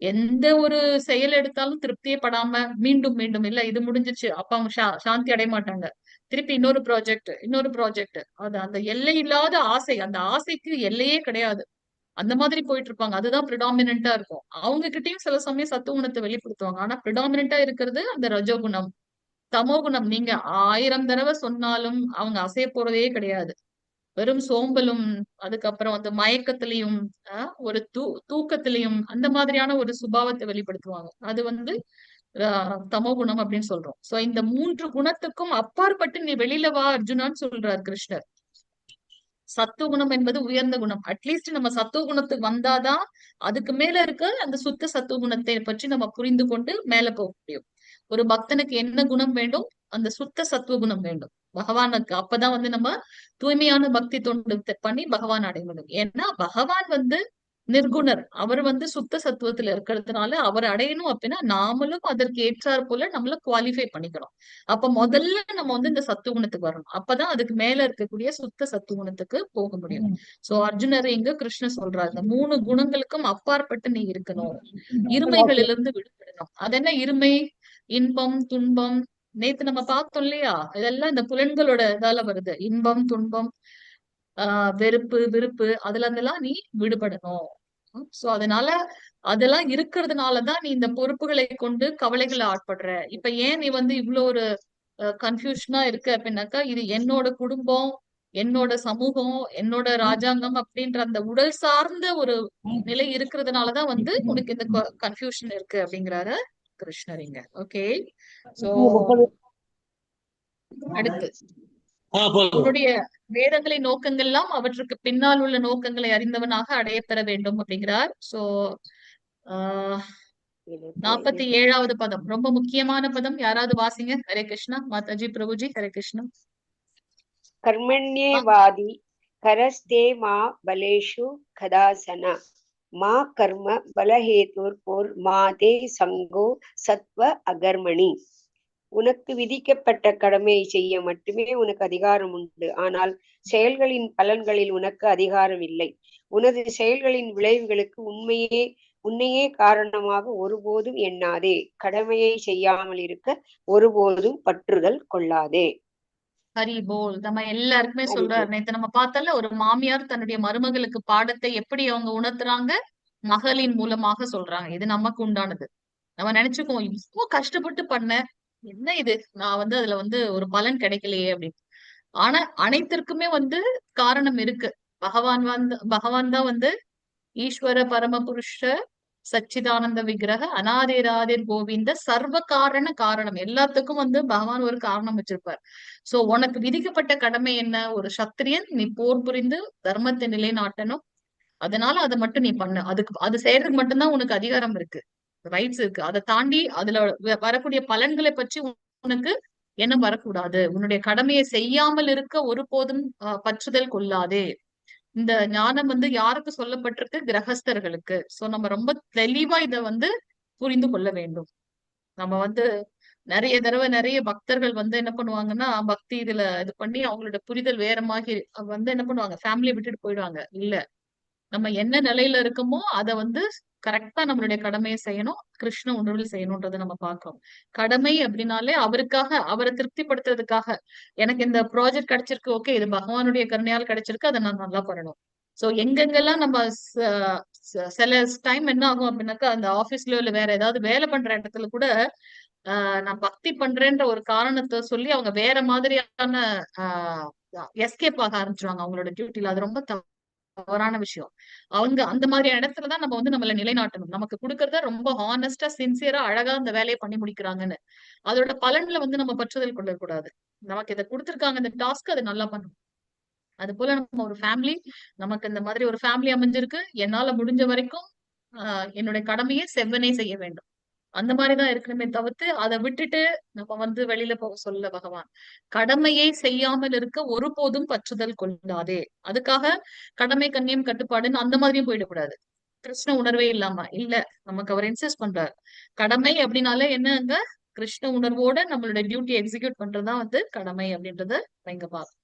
எந்த ஒரு செயல் எடுத்தாலும் திருப்தியே படாம மீண்டும் மீண்டும் இல்ல இது முடிஞ்சிச்சு அப்ப அவங்க சாந்தி அடைய மாட்டாங்க. திருப்பி இன்னொரு ப்ராஜெக்ட். அது அந்த எல்லை இல்லாத ஆசை, அந்த ஆசைக்கு எல்லையே கிடையாது. அந்த மாதிரி போயிட்டு இருப்பாங்க. அதுதான் பிரிடாமினண்டா இருக்கும். அவங்க கிட்டயும் சில சமயம் சத்துவகுணத்தை வெளிப்படுத்துவாங்க. ஆனா பிரிடாமினண்டா இருக்கிறது அந்த ரஜோகுணம். தமோகுணம் நீங்க 1000 தடவை சொன்னாலும் அவங்க அசைய போறதே கிடையாது. வெறும் சோம்பலும், அதுக்கப்புறம் மயக்கத்திலையும் ஒரு தூக்கத்திலையும் அந்த மாதிரியான ஒரு சுபாவத்தை வெளிப்படுத்துவாங்க. அது தமோகுணம் அப்படின்னு சொல்றோம். சோ இந்த 3 குணத்துக்கும் அப்பாற்பட்டு நீ வெளியில வா அர்ஜுனான்னு சொல்றார் கிருஷ்ணர். சத்துவகுணம் என்பது உயர்ந்த குணம். அட்லீஸ்ட் நம்ம சத்துவ குணத்துக்கு வந்தாதான் அதுக்கு மேல இருக்க அந்த சுத்த சத்துவ குணத்தை பற்றி நம்ம புரிந்து கொண்டு மேல போக முடியும். ஒரு பக்தனுக்கு என்ன குணம் வேண்டும்? அந்த சுத்த சத்துவ குணம் வேண்டும் பகவானுக்கு. அப்பதான் நம்ம தூய்மையான பக்தி தொண்டு பண்ணி பகவான் அடைய முடியும். ஏன்னா பகவான் நிர்குணர். அவர் சுத்த சத்துவத்துல இருக்கிறதுனால அவர் அடையணும் அப்படின்னா நாமளும் அதற்கு ஏற்றாற் போல நம்மள குவாலிஃபை பண்ணிக்கிறோம். அப்ப முதல்ல நம்ம இந்த சத்துவகுணத்துக்கு வரணும். அப்பதான் அதுக்கு மேல இருக்கக்கூடிய சுத்த சத்துவகுணத்துக்கு போக முடியும். சோ அர்ஜுனர் இங்க கிருஷ்ணர் சொல்றாரு, இந்த 3 குணங்களுக்கும் அப்பாற்பட்டு நீ இருக்கணும். இருமைகளிலிருந்து விடுபடணும். அது என்ன இருமை? இன்பம், துன்பம். நேத்து நம்ம பார்த்தோம் இல்லையா? இதெல்லாம் இந்த புலன்களோட இதால வருது. இன்பம், துன்பம், வெறுப்பு, விருப்பு, அதுல இருந்தெல்லாம் நீ விடுபடணும். சோ அதனால அதெல்லாம் இருக்கிறதுனாலதான் நீ இந்த பொறுப்புகளை கொண்டு கவலைகளை ஆட்படுற. இப்ப ஏன் நீ இவ்வளவு ஒரு கன்ஃபியூஷனா இருக்கு அப்படின்னாக்கா, இது என்னோட குடும்பம், என்னோட சமூகம், என்னோட ராஜாங்கம் அப்படின்ற அந்த உடல் சார்ந்த ஒரு நிலை இருக்கிறதுனாலதான் உனக்கு இந்த கன்ஃபியூஷன் இருக்கு அப்படிங்கிறாரு கிருஷ்ணர் இங்க. ஓகே, சோ அடுத்து உன்னுடைய வேதங்களின் நோக்கங்கள் எல்லாம் அவற்றுக்கு பின்னால் உள்ள நோக்கங்களை அறிந்தவனாக அடைய பெற வேண்டும் அப்படிங்கிறார். சோ 47வது பதம் ரொம்ப முக்கியமான பதம். யாராவது வாசிங்க. ஹரே கிருஷ்ணா. மாதாஜி, பிரபுஜி, ஹரே கிருஷ்ணா. கர்மண்யேவாதி கரஸ்தே மா பலேஷு கதாசன மா கர்ம பலஹேதுர் போர் மாதே சங்கோ சத்வ அகர்மணி. உனக்கு விதிக்கப்பட்ட கடமையை செய்ய மட்டுமே உனக்கு அதிகாரம் உண்டு. ஆனால் செயல்களின் பலன்களில் உனக்கு அதிகாரம் இல்லை. உனது செயல்களின் விளைவுகளுக்கு உன்னையே காரணமாக ஒருபோதும் எண்ணாதே. கடமையை செய்யாமல் இருக்க ஒருபோதும் பற்றுதல் கொள்ளாதே. ஹரி போல். நம்ம எல்லாருக்குமே சொல்றாரு. நேத்து நம்ம பார்த்தல ஒரு மாமியார் தன்னுடைய மருமகளுக்கு பாடத்தை எப்படி அவங்க உணர்த்துறாங்க, மகளின் மூலமாக சொல்றாங்க. இது நமக்கு உண்டானது. நம்ம நினைச்சுக்குவோம், இவ்வளவு கஷ்டப்பட்டு பண்ண என்ன இது, நான் அதுல ஒரு பலன் கிடைக்கலையே அப்படின்னு. ஆனா அனைத்திற்குமே காரணம் இருக்கு. பகவான் தான் ஈஸ்வர பரமபுருஷ சச்சிதானந்த விக்கிரக அநாதிராதிர் கோவிந்த சர்வ காரணம். எல்லாத்துக்கும் பகவான் ஒரு காரணம் வச்சிருப்பார். சோ உனக்கு விதிக்கப்பட்ட கடமை என்ன? ஒரு சத்திரியன் நீ போர் புரிந்து தர்மத்தை நிலைநாட்டணும். அதனால அதை மட்டும் நீ பண்ணு. அது செய்யறதுக்கு மட்டும்தான் உனக்கு அதிகாரம் இருக்கு, ரைட்ஸ் இருக்கு. அதை தாண்டி அதுல வரக்கூடிய பலன்களை பற்றி உனக்கு எண்ணம் வரக்கூடாது. உன்னுடைய கடமையை செய்யாமல் இருக்க ஒருபோதும் பற்றுதல் கொள்ளாதே. இந்த ஞானம் யாருக்கு சொல்லப்பட்டிருக்கு? கிரகஸ்தர்களுக்கு. சோ நம்ம ரொம்ப தெளிவா இத புரிந்து கொள்ள வேண்டும். நம்ம நிறைய தடவை நிறைய பக்தர்கள் என்ன பண்ணுவாங்கன்னா, பக்தி இதுல இது பண்ணி அவங்களோட புரிதல் வேற மாதிரி என்ன பண்ணுவாங்க, ஃபேமிலியை விட்டுட்டு போயிடுவாங்க. இல்ல, நம்ம என்ன நிலையில இருக்கோமோ அதை கரெக்டா நம்மளுடைய கடமையை செய்யணும், கிருஷ்ண உணர்வில் செய்யணும்ன்றதை நம்ம பார்க்கிறோம். கடமை அப்படின்னாலே அவரை திருப்திப்படுத்துறதுக்காக, எனக்கு இந்த ப்ராஜெக்ட் கிடைச்சிருக்கு, ஓகே இது பகவானுடைய கருணையால் கிடைச்சிருக்கு, அதை நான் நல்லா பண்ணணும். சோ எங்கெங்கெல்லாம் நம்ம சில டைம் என்ன ஆகும் அப்படின்னாக்கா, அந்த ஆபீஸ்லயோ இல்ல வேற ஏதாவது வேலை பண்ற இடத்துல கூட நான் பக்தி பண்றேன்ற ஒரு காரணத்தை சொல்லி அவங்க வேற மாதிரியான எஸ்கேப் ஆக ஆரம்பிச்சிருவாங்க அவங்களோட டியூட்டில. அது ரொம்ப தவறான விஷயம். அவங்க அந்த மாதிரி இடத்துலதான் நம்ம நம்மள நிலைநாட்டணும். நமக்கு கொடுக்கறத ரொம்ப ஹானஸ்டா சின்சியரா அழகா அந்த வேலையை பண்ணி முடிக்கிறாங்கன்னு அதோட பலன்ல நம்ம பற்றுதல் கொள்ளக்கூடாது. நமக்கு இதை கொடுத்திருக்காங்க இந்த டாஸ்க், அதை நல்லா பண்ணணும். அது போல நம்ம ஒரு ஃபேமிலி, நமக்கு இந்த மாதிரி ஒரு ஃபேமிலி அமைஞ்சிருக்கு, என்னால முடிஞ்ச வரைக்கும் என்னுடைய கடமையை செவ்வனே செய்ய வேண்டும். அந்த மாதிரிதான் இருக்கணுமே தவிர்த்து அதை விட்டுட்டு நம்ம வெளியில போக சொல்ல பகவான். கடமையை செய்யாமல் இருக்க ஒருபோதும் பற்றுதல் கொள்ளாதே. அதுக்காக கடமை கண்ணியம் கட்டுப்பாடுன்னு அந்த மாதிரியும் போயிடக்கூடாது. கிருஷ்ண உணர்வே இல்லாம இல்ல, நமக்கு அவர் இன்சிஸ்ட் பண்றாரு. கடமை அப்படின்னாலே என்னங்க, கிருஷ்ண உணர்வோட நம்மளோட டியூட்டி எக்ஸிக்யூட் பண்றதுதான் கடமை அப்படின்றத இங்க பார்க்கணும்.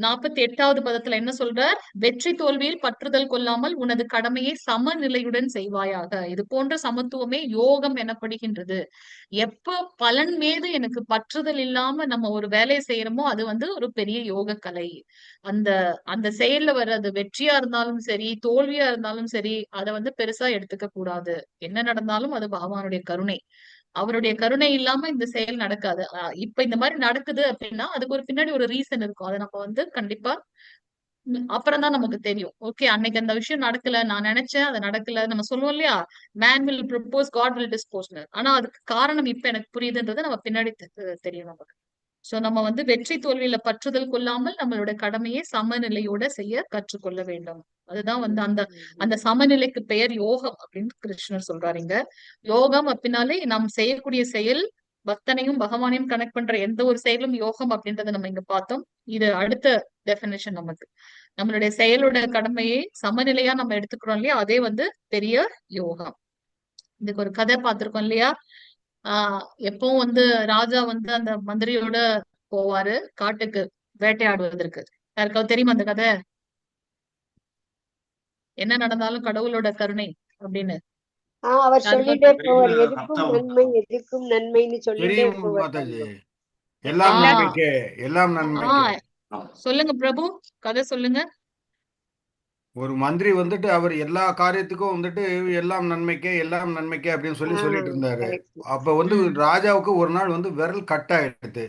48வது பதத்துல என்ன சொல்றார்? வெற்றி தோல்வியில் பற்றுதல் கொள்ளாமல் உனது கடமையை சமநிலையுடன் செய்வாயாக. இது போன்ற சமத்துவமே யோகம் எனப்படுகின்றது. எப்ப பலன் மீது எனக்கு பற்றுதல் இல்லாம நம்ம ஒரு வேலையை செய்யறோமோ அது ஒரு பெரிய யோக கலை. அந்த செயல்ல வர்றது வெற்றியா இருந்தாலும் சரி, தோல்வியா இருந்தாலும் சரி, அதை பெருசா எடுத்துக்க கூடாது. என்ன நடந்தாலும் அது பகவானுடைய கருணை. அவருடைய கருணை இல்லாம இந்த செயல் நடக்காது. இப்ப இந்த மாதிரி நடக்குது அப்படின்னா அதுக்கு ஒரு பின்னாடி ஒரு ரீசன் இருக்கும். அதை நம்ம கண்டிப்பா அப்புறம் தான் நமக்கு தெரியும். ஓகே, அன்னைக்கு அந்த விஷயம் நடக்கல, நான் நினைச்சேன் அது நடக்கல. நம்ம சொல்லுவோம் இல்லையா, man will propose, God will dispose. ஆனா அதுக்கு காரணம் இப்ப எனக்கு புரியுதுன்றது நம்ம பின்னாடி தெரியும் நமக்கு. சோ நம்ம வெற்றி தோல்வியில பற்றுதல் கொள்ளாமல் நம்மளோட கடமையை சமநிலையோட செய்ய கற்றுக்கொள்ள வேண்டும். அதுதான் அந்த சமநிலைக்கு பெயர் யோகம் அப்படின்னு கிருஷ்ணர் சொல்றாருங்க. யோகம் அப்படின்னாலே நாம் செய்யக்கூடிய செயல் பக்தனையும் பகவானையும் கனெக்ட் பண்ற எந்த ஒரு செயலும் யோகம் அப்படின்றத நம்ம இங்க பார்த்தோம். இது அடுத்த டெபினிஷன். நமக்கு நம்மளுடைய செயலோட கடமையை சமநிலையா நம்ம எடுத்துக்கிறோம் இல்லையா, அதே பெரிய யோகம். இதுக்கு ஒரு கதை பார்த்திருக்கோம் இல்லையா. எப்பவும் ராஜா அந்த மந்திரியோட போவாரு காட்டுக்கு வேட்டையாடுவதற்கு. யாருக்காவது தெரியுமா அந்த கதை? என்ன நடந்தாலும் கடவுளோட கருணை அப்படின்னு அவர் சொல்லிட்டே போவார். எதுக்கும் நன்மை, எதுக்கும் நன்மைன்னு சொல்லிட்டே போவார். சொல்லுங்க பிரபு, கதை சொல்லுங்க. ஒரு மந்திரி அவர் எல்லா காரியத்துக்கும் எல்லாம் நன்மைக்கே அப்படின்னு சொல்லிட்டு இருந்தாரு. அப்ப ராஜாவுக்கு ஒரு நாள் விரல் கட் ஆயிடுது.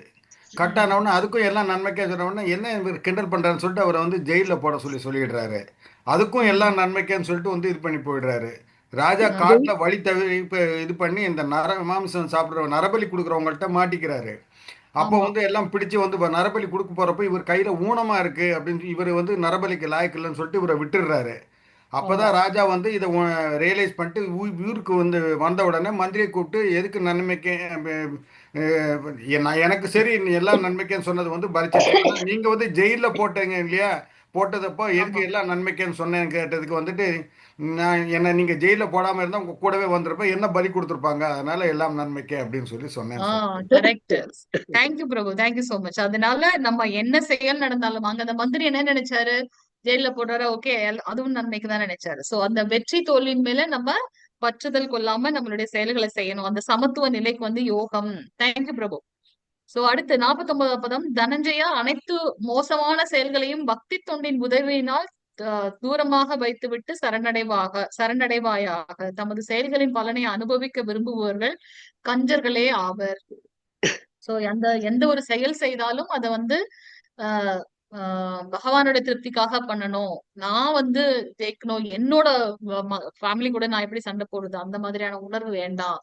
கட் ஆனவுடனே அதுக்கும் எல்லாம் நன்மைக்கே சொன்ன என்ன கிண்டல் பண்றாருன்னு சொல்லிட்டு அவரை ஜெயில போட சொல்லிடுறாரு. அதுக்கும் எல்லாம் நன்மைக்கேன்னு சொல்லிட்டு இது பண்ணி போயிடுறாரு. ராஜா காட்டுல வழி தவிர இது பண்ணி இந்த மாம்சம் சாப்பிடுற நரபலி கொடுக்குறவங்கள்ட்ட மாட்டிக்கிறாரு. அப்போ ஆமா வந்து எல்லாம் பிடிச்சு வந்து நரபலி கொடுக்க போறப்ப இவர் கையில ஊனமா இருக்கு அப்படின்னு இவர் வந்து நரபலிக்கு லாயக்கு இல்லைன்னு சொல்லிட்டு இவரை விட்டுடுறாரு. ஆமா அப்பதான் ராஜா வந்து இதை ரியலைஸ் பண்ணிட்டு ஊருக்கு வந்து வந்த உடனே மந்திரியை கூப்பிட்டு எதுக்கு நன்மைக்கு எனக்கு சரி எல்லாம் நன்மைக்கேன்னு சொன்னது வந்து பலிச்சிச்சு. ஆனா நீங்க வந்து ஜெயில போட்டீங்க இல்லையா, போட்டதப்போ ஆமா எதுக்கு எல்லாம் நன்மைக்கேன்னு சொன்னேன்னு கேட்டதுக்கு வந்துட்டு நான் என்ன நீங்க ஜெயில போடாம இருந்தா உங்க கூடவே வந்திருப்பேன், என்ன பலி கொடுத்துருப்பாங்க, அதனால எல்லாம் நன்மைக்கே அப்படின்னு சொல்லி சொன்னேன்னு சொல்றேன். கரெக்ட். தேங்க்யூ பிரபு, தேங்க்யூ சோ மச். அதனால நம்ம என்ன செயல் நடந்தாலும் அங்க அந்த மந்திரி என்ன நினைச்சாரு, ஜெயில போடுறாரு, ஓகே அதுவும் நன்மைக்கு தான் நினைச்சாரு. சோ அந்த வெற்றி தோல்வியின் மேல நம்ம பற்றுதல் கொள்ளாம நம்மளுடைய செயல்களை செய்யணும். அந்த சமத்துவ நிலைக்கு வந்து யோகம். தேங்க்யூ பிரபு. சோ அடுத்து 49வது பதம். தனஞ்சயா அனைத்து மோசமான செயல்களையும் பக்தி தொண்டின் உதவியினால் தூரமாக வைத்துவிட்டு சரணடைவாயாக. தமது செயல்களின் பலனை அனுபவிக்க விரும்புபவர்கள் கஞ்சர்களே ஆவர். சோ எந்த ஒரு செயல் செய்தாலும் அதை வந்து ஆஹ் பகவானோட திருப்திக்காக பண்ணணும். நான் வந்து ஜெயிக்கணும், என்னோட ஃபேமிலி கூட நான் எப்படி சண்டை போடுறது, அந்த மாதிரியான உணர்வு வேண்டாம்.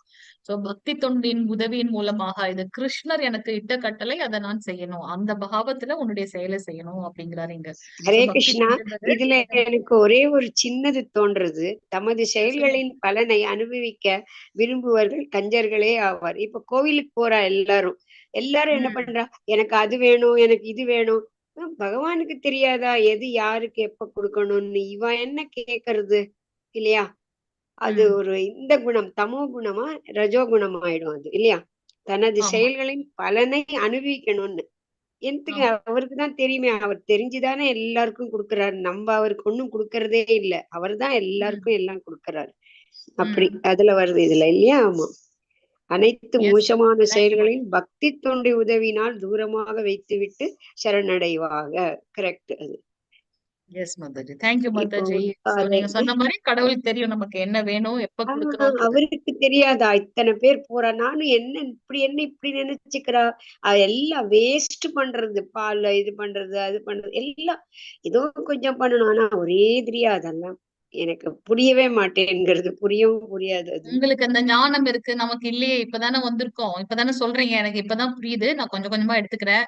சோ பக்தி தொண்டின் உதவியின் மூலமாக இது கிருஷ்ணர் எனக்கு இட்ட கட்டளை, அதை நான் செய்யணும், அந்த பாவத்துல உன்னுடைய செயலை செய்யணும் அப்படிங்கிறாரு இங்க. ஹரே சோ பக்தி கிருஷ்ணா. தொண்டுன்றது இதுல எனக்கு ஒரே ஒரு சின்னது தோன்றது, தமது செயல்களின் பலனை அனுபவிக்க விரும்புவர்கள் கஞ்சர்களே ஆவார். இப்ப கோவிலுக்கு போறா எல்லாரும் என்ன பண்றா, எனக்கு அது வேணும், எனக்கு இது வேணும். பகவானுக்கு தெரியாதா எது யாருக்கு எப்ப கொடுக்கணும்னு? இவன் என்ன கேக்குறது இல்லையா? அது ஒரு இந்த குணம் தமோ குணமா ரஜோ குணம் ஆயிடும் அது இல்லையா? தனது ஆமா செயல்களின் பலனை அனுபவிக்கணும்னு எனக்கு ஆமா அவருக்கு தான் தெரியுமே. அவர் தெரிஞ்சுதானே எல்லாருக்கும் கொடுக்கறாரு. நம்ம அவருக்கு ஒண்ணும் கொடுக்கறதே இல்ல. அவர் தான் எல்லாருக்கும் எல்லாம் கொடுக்கறாரு. அப்படி அதுல வருது இதுல இல்லையா? ஆமா. அனைத்து எஸ் மோசமான தேங்க்யூ செயல்களையும் பக்தி தொண்டி உதவினால் தூரமாக வைத்துவிட்டு சரணடைவாக. கரெக்ட் அது. எஸ் மாதாஜி. தேங்க்யூ இப்போ மாதாஜி. சோ அது நீங்க சொன்ன மாதிரி கடவுளுக்கு தெரியும் நமக்கு என்ன வேணும், எப்ப கொடுக்கணும்ன்றது. அவருக்கு தெரியாதா? இத்தனை பேர் போறா, நானும் என்ன இப்படி நினைச்சுக்கிறா? எல்லாம் வேஸ்ட் பண்றது, பால்ல இது பண்றது, அது பண்றது எல்லாம் ஏதோ கொஞ்சம் பண்ணணும். ஆனா ஒரே எதிரியா அதெல்லாம் எனக்கு புரியவே மாட்டேங்கிறது. புரியவும் புரியாது அது. உங்களுக்கு அந்த ஞானம் இருக்கு, நமக்கு இல்லையே, இப்பதானே வந்திருக்கோம், இப்பதானே சொல்றீங்க, எனக்கு இப்பதான் புரியுது, நான் கொஞ்சம் கொஞ்சமா எடுத்துக்கிறேன்,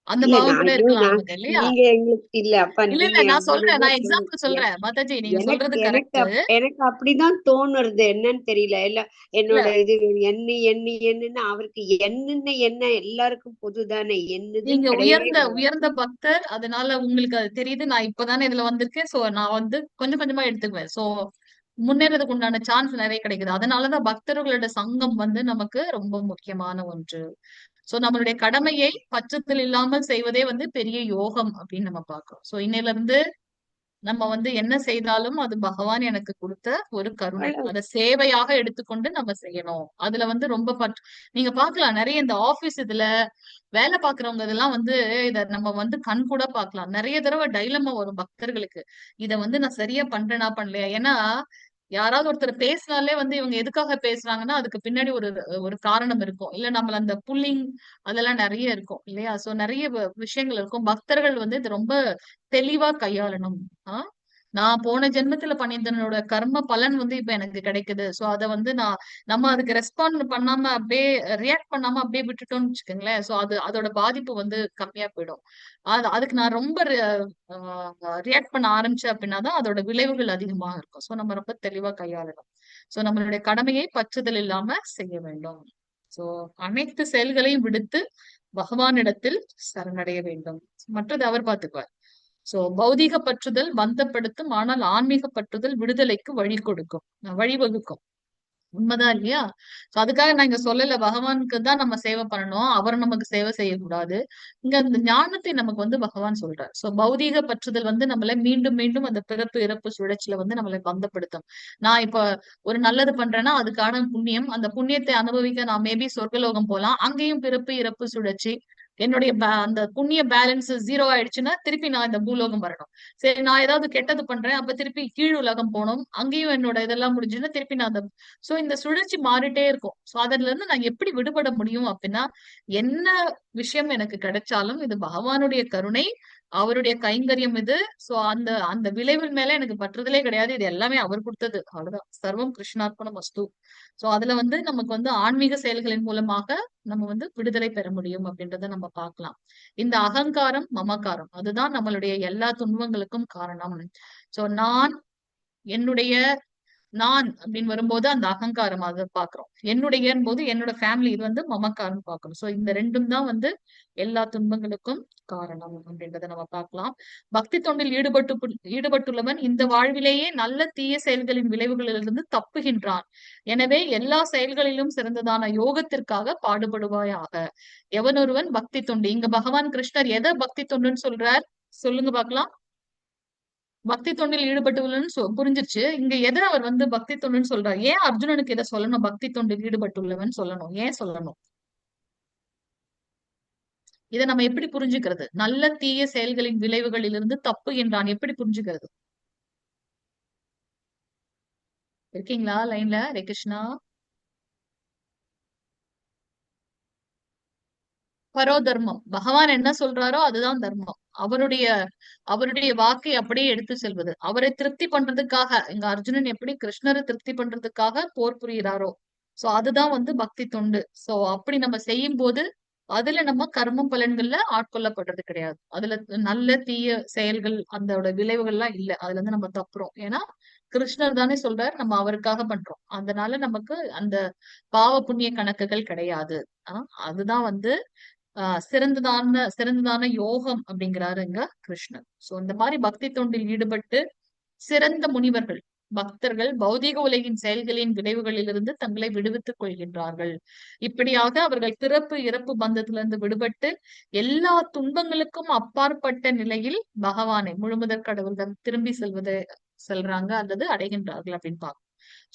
அந்த இல்ல பாவம் கூட இருக்கலாம் நமக்கு இல்லையா? நீங்க எங்களுக்கு இல்ல அப்ப இல்ல நீங்க நான் சொல்றேன், நான் சொல்லுங்க. எக்ஸாம்பிள் சொல்றேன் மாதாஜி, நீங்க சொல்றது எனக்கு கரெக்ட். எனக்கு அப்படிதான் தோணுறது. என்னன்னு தெரியல. இல்ல இல்ல என்னோட இது என்னன்னு அவருக்கு என்ன எல்லாருக்கும் பொதுதானே. என்னதுன்னு நீங்க கிடையவே உயர்ந்த கிடையாது. உயர்ந்த பக்தர், அதனால உங்களுக்கு அது தெரியுது, நான் இப்பதானே இதுல வந்திருக்கேன், சோ நான் வந்து கொஞ்சம் கொஞ்சமா எடுத்துக்குவேன். சோ முன்னேறதுக்கு உண்டான சான்ஸ் நிறைய கிடைக்குது. அதனாலதான் பக்தர்களோட சங்கம் வந்து நமக்கு ரொம்ப முக்கியமான ஒன்று. சோ நம்மளுடைய கடமையை பட்சத்தில் இல்லாமல் செய்வதே வந்து பெரிய யோகம் அப்படின்னு நம்ம பார்க்கிறோம். சோ இன்னையில இருந்து நம்ம வந்து என்ன செய்தாலும் அது பகவான் எனக்கு கொடுத்த ஒரு கருணை, அதை சேவையாக எடுத்துக்கொண்டு நம்ம செய்யணும். அதுல வந்து ரொம்ப நீங்க பாக்கலாம் நிறைய இந்த ஆபீஸ் இதுல வேலை பாக்குறவங்க இதெல்லாம் வந்து இத நம்ம வந்து கண் கூட பாக்கலாம். நிறைய தடவை டைலமா வரும் பக்தர்களுக்கு, இத வந்து நான் சரியா பண்றேனா பண்ணலையா. ஏன்னா யாராவது ஒருத்தர் பேசினாலே வந்து இவங்க எதுக்காக பேசுறாங்கன்னா அதுக்கு பின்னாடி ஒரு ஒரு காரணம் இருக்கும், இல்ல நம்மள அந்த புல்லிங் அதெல்லாம் நிறைய இருக்கும் இல்லையா? சோ நிறைய விஷயங்கள் இருக்கும். பக்தர்கள் வந்து இது ரொம்ப தெளிவா கையாளணும். ஆஹ் நான் போன ஜென்மத்துல பண்ணியிருந்தனோட கர்ம பலன் வந்து இப்ப எனக்கு கிடைக்குது. சோ அத வந்து நம்ம அதுக்கு ரெஸ்பாண்ட் பண்ணாம அப்படியே ரியாக்ட் பண்ணாம அப்படியே விட்டுட்டோம்னு வச்சுக்கோங்களேன், சோ அதோட பாதிப்பு வந்து கம்மியா போயிடும். அதுக்கு நான் ரொம்ப ரியாக்ட் பண்ண ஆரம்பிச்சேன் அப்படின்னா தான் அதோட விளைவுகள் அதிகமா இருக்கும். சோ நம்ம ரொம்ப தெளிவா கையாளணும். சோ நம்மளுடைய கடமையை பற்றுதல் இல்லாம செய்ய வேண்டும். சோ அனைத்து செயல்களையும் விடுத்து பகவானிடத்தில் சரணடைய வேண்டும், மற்றது அவர் பார்த்துக்குவார். சோ பௌதீக பற்றுதல் பந்தப்படுத்தும், ஆனால் ஆன்மீக பற்றுதல் விடுதலைக்கு வழிவகுக்கும். உண்மைதான் இல்லையா? சோ அதுக்காக நான் இங்க சொல்லல பகவானுக்கு தான் நம்ம சேவை பண்ணணும், அவர் நமக்கு சேவை செய்யக்கூடாது. இங்க அந்த ஞானத்தை நமக்கு வந்து பகவான் சொல்றார். சோ பௌதீக பற்றுதல் வந்து நம்மள மீண்டும் மீண்டும் அந்த பிறப்பு இறப்பு சுழற்சியில வந்து நம்மளை பந்தப்படுத்தும். நான் இப்ப ஒரு நல்லது பண்றேன்னா அதுக்கான புண்ணியம், அந்த புண்ணியத்தை அனுபவிக்க நான் மேபி சொர்க்கலோகம் போலாம், அங்கேயும் பிறப்பு இறப்பு சுழற்சி. என்னுடைய அந்த புண்ணிய பேலன்ஸ் 0 ஆயிடுச்சுன்னா திருப்பி நான் இந்த பூலோகம் வரணும். சரி நான் ஏதாவது கெட்டது பண்றேன், அப்ப திருப்பி கீழ் உலகம் போகணும், அங்கேயும் என்னோட இதெல்லாம் முடிஞ்சுன்னா திருப்பி நான் அந்த சோ இந்த சுழற்சி மாறிட்டே இருக்கும். சோ அதுல இருந்து நான் எப்படி விடுபட முடியும் அப்படின்னா, என்ன விஷயம் எனக்கு கிடைச்சாலும் இது பகவானுடைய கருணை, அவருடைய கைங்கரியம் இது. சோ அந்த அந்த விளைவின் மேல எனக்கு பற்றுதலே கிடையாது. இது எல்லாமே அவர் கொடுத்தது. அவ்வளவுதான். சர்வம் கிருஷ்ணார்ப்பணம் வஸ்து. சோ அதுல வந்து நமக்கு வந்து ஆன்மீக செயல்களின் மூலமாக நம்ம வந்து விடுதலை பெற முடியும் அப்படின்றத நம்ம பார்க்கலாம். இந்த அகங்காரம், மமகாரம் அதுதான் நம்மளுடைய எல்லா துன்பங்களுக்கும் காரணம். சோ என்னுடைய நான் அப்படின்னு வரும்போது அந்த அகங்காரம் அதை பாக்குறோம். என்னுடைய போது என்னோட ஃபேமிலி, இது வந்து மமக்காரம் பாக்குறோம். சோ இந்த ரெண்டும் தான் வந்து எல்லா துன்பங்களுக்கும் காரணம் அப்படின்றத நம்ம பார்க்கலாம். பக்தி தொண்டில் ஈடுபட்டுள்ளவன் இந்த வாழ்விலேயே நல்ல தீய செயல்களின் விளைவுகளிலிருந்து தப்புகின்றான். எனவே எல்லா செயல்களிலும் சிறந்ததான யோகத்திற்காக பாடுபடுவாயாக. எவனொருவன் பக்தி தொண்டு, இங்க பகவான் கிருஷ்ணர் எதை பக்தி தொண்டுன்னு சொல்றார் சொல்லுங்க பாக்கலாம். பக்தி தொண்டில் ஈடுபட்டுள்ளவன் புரிஞ்சிருச்சு. இங்க எதை அவர் வந்து பக்தி தொண்டுன்னு சொல்றாரு? ஏன் அர்ஜுனனுக்கு இதை சொல்லணும்? பக்தி தொண்டில் ஈடுபட்டுள்ளவன் சொல்லணும், ஏன் சொல்லணும்? இதை நம்ம எப்படி புரிஞ்சுக்கிறது? நல்ல தீய செயல்களின் விளைவுகளிலிருந்து தப்பு என்றான் எப்படி புரிஞ்சுக்கிறது? இருக்கீங்களா லைன்ல? ஹரே கிருஷ்ணா. பரோ தர்மம், பகவான் என்ன சொல்றாரோ அதுதான் தர்மம். அவருடைய வாக்கை அப்படியே எடுத்து செல்வது. அவரை திருப்தி பண்றதுக்காக, இங்க அர்ஜுனன் எப்படி கிருஷ்ணரை திருப்தி பண்றதுக்காக போர் புரிகிறாரோ, சோ அதுதான் வந்து பக்தி தொண்டு. சோ அப்படி நம்ம செய்யும் போது அதுல நம்ம கர்ம பலன்கள்ல ஆட்கொள்ளப்படுறது கிடையாது. அதுல நல்ல தீய செயல்கள் அதோட விளைவுகள்லாம் இல்ல. அதுல இருந்து நம்ம தப்புறோம். ஏன்னா கிருஷ்ணர் தானே சொல்றாரு, நம்ம அவருக்காக பண்றோம். அதனால நமக்கு அந்த பாவ புண்ணிய கணக்குகள் கிடையாது. அதுதான் வந்து சிறந்ததான யோகம் அப்படிங்கிறாரு இங்க கிருஷ்ணர். சோ இந்த மாதிரி பக்தி தொண்டில் ஈடுபட்டு சிறந்த முனிவர்கள், பக்தர்கள் பௌதிக உலகின் செயல்களின் விளைவுகளிலிருந்து தங்களை விடுவித்துக் கொள்கின்றார்கள். இப்படியாக அவர்கள் பிறப்பு இறப்பு பந்தத்திலிருந்து விடுபட்டு எல்லா துன்பங்களுக்கும் அப்பாற்பட்ட நிலையில் பகவானை முழுமுதற் கடவுளிடம் திரும்பி செல்றாங்க அல்லது அடைகின்றார்கள் அப்படின்னு பார்க்கணும்.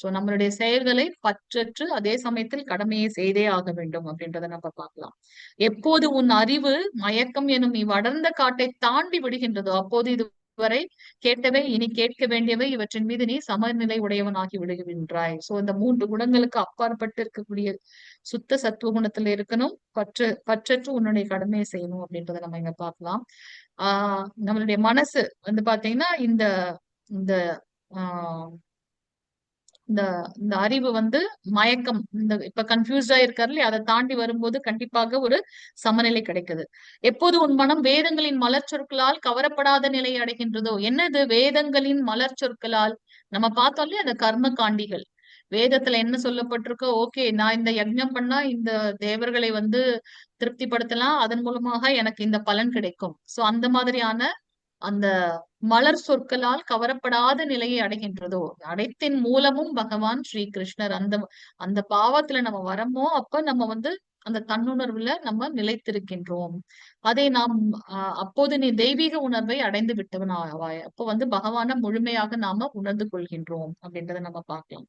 சோ நம்மளுடைய செயல்களை பற்றற்று அதே சமயத்தில் கடமையை செய்தே ஆக வேண்டும் அப்படின்றத நம்ம பார்க்கலாம். எப்போது உன் அறிவு மயக்கம் எனும் இவ்வடர்ந்த காட்டை தாண்டி விடுகின்றதோ அப்போது இதுவரை கேட்டவை இனி கேட்க வேண்டியவை இவற்றின் மீது நீ சமநிலை உடையவனாகி விடுகின்றாய். சோ இந்த 3 குணங்களுக்கு அப்பாற்பட்டு இருக்கக்கூடிய சுத்த சத்துவ குணத்துல இருக்கணும். பற்றற்று உன்னுடைய கடமையை செய்யணும் அப்படின்றத நம்ம இங்க பார்க்கலாம். நம்மளுடைய மனசு வந்து பாத்தீங்கன்னா இந்த இந்த ஆஹ் இந்த இந்த அறிவு வந்து மயக்கம், இந்த இப்ப கன்ஃபியூஸ்டா இருக்காரு இல்லையா, அதை தாண்டி வரும்போது கண்டிப்பாக ஒரு சமநிலை கிடைக்குது. எப்போது உன் மனம் வேதங்களின் மலர் சொற்களால் கவரப்படாத நிலையை அடைகின்றதோ, என்னது வேதங்களின் மலர் சொற்களால்? நம்ம பார்த்தோம் இல்லையா அந்த கர்ம காண்டிகள். வேதத்துல என்ன சொல்லப்பட்டிருக்கோ, ஓகே நான் இந்த யஜ்ஞம் பண்ணா இந்த தேவர்களை வந்து திருப்திப்படுத்தலாம், அதன் மூலமாக எனக்கு இந்த பலன் கிடைக்கும். சோ அந்த மாதிரியான அந்த மலர் சொற்களால் கவரப்படாத நிலையை அடைகின்றதோ, அடைத்தின் மூலமும் பகவான் ஸ்ரீ கிருஷ்ணர். அந்த பாவத்துல நம்ம வரமோ அப்ப நம்ம வந்து அந்த தன்னுணர்வுல நம்ம நிலைத்திருக்கின்றோம். அதை நாம் அப்போது நீ தெய்வீக உணர்வை அடைந்து விட்டவன் ஆவாய். அப்போ வந்து பகவான முழுமையாக நாம உணர்ந்து கொள்கின்றோம் அப்படின்றத நம்ம பார்க்கலாம்.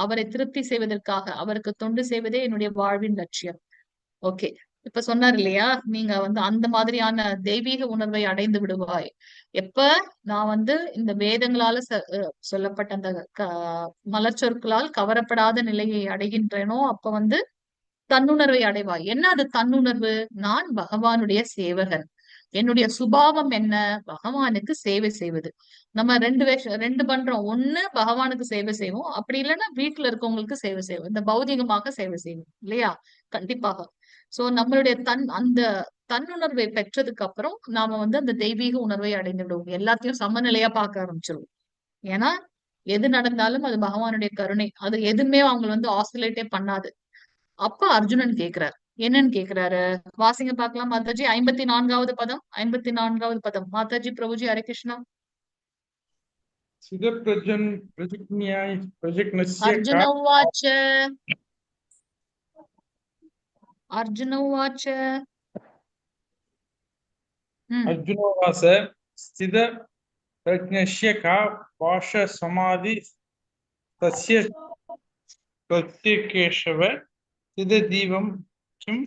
அவரை திருப்தி செய்வதற்காக அவருக்கு தொண்டு செய்வதே என்னுடைய வாழ்வின் லட்சியம். ஓகே, இப்ப சொன்னார் இல்லையா, நீங்க வந்து அந்த மாதிரியான தெய்வீக உணர்வை அடைந்து விடுவாய் எப்ப நான் வந்து இந்த வேதங்களால சொல்லப்பட்ட அந்த மலர் சொற்களால் கவரப்படாத நிலையை அடைகின்றேனோ அப்ப வந்து தன்னுணர்வை அடைவாய். என்ன அது தன்னுணர்வு? நான் பகவானுடைய சேவகன். என்னுடைய சுபாவம் என்ன? பகவானுக்கு சேவை செய்வது. நம்ம ரெண்டு பண்றோம். ஒண்ணு பகவானுக்கு சேவை செய்வோம், அப்படி இல்லைன்னா வீட்டுல இருக்கவங்களுக்கு சேவை செய்வோம். இந்த பௌதிகமாக சேவை செய்வோம் இல்லையா? கண்டிப்பாக. சோ நம்மளுடைய அந்த தன்னுணர்வை பெற்றதுக்கு அப்புறம் நாம வந்து அந்த தெய்வீக உணர்வை அடைந்து விடுவோம். எல்லாத்தையும் சமநிலையா பார்க்க ஆரம்பிச்சிருவோம். ஏன்னா எது நடந்தாலும் அது பகவானுடைய கருணை. அது எதுவுமே அவங்க வந்து ஆசிலேட்டே பண்ணாது. அப்ப அர்ஜுனன் கேக்குறாரு, என்னன்னு கேக்குறாரு? வாசிங்க பார்க்கலாம் மாதாஜி. 54வது பதம். 54வது பதம். மாதாஜி, பிரபுஜி, ஹரே கிருஷ்ணா. அர்ஜுன உவாச்ச அர்ஜுன உவாச்ச அர்ஜுனோவாச ஸ்தித பிரஜ்ஞஸ்ய கா பாஷ சமாதி தஸ்ய பிரத்யேகேஷவ ஸ்தித தீவம் கிம்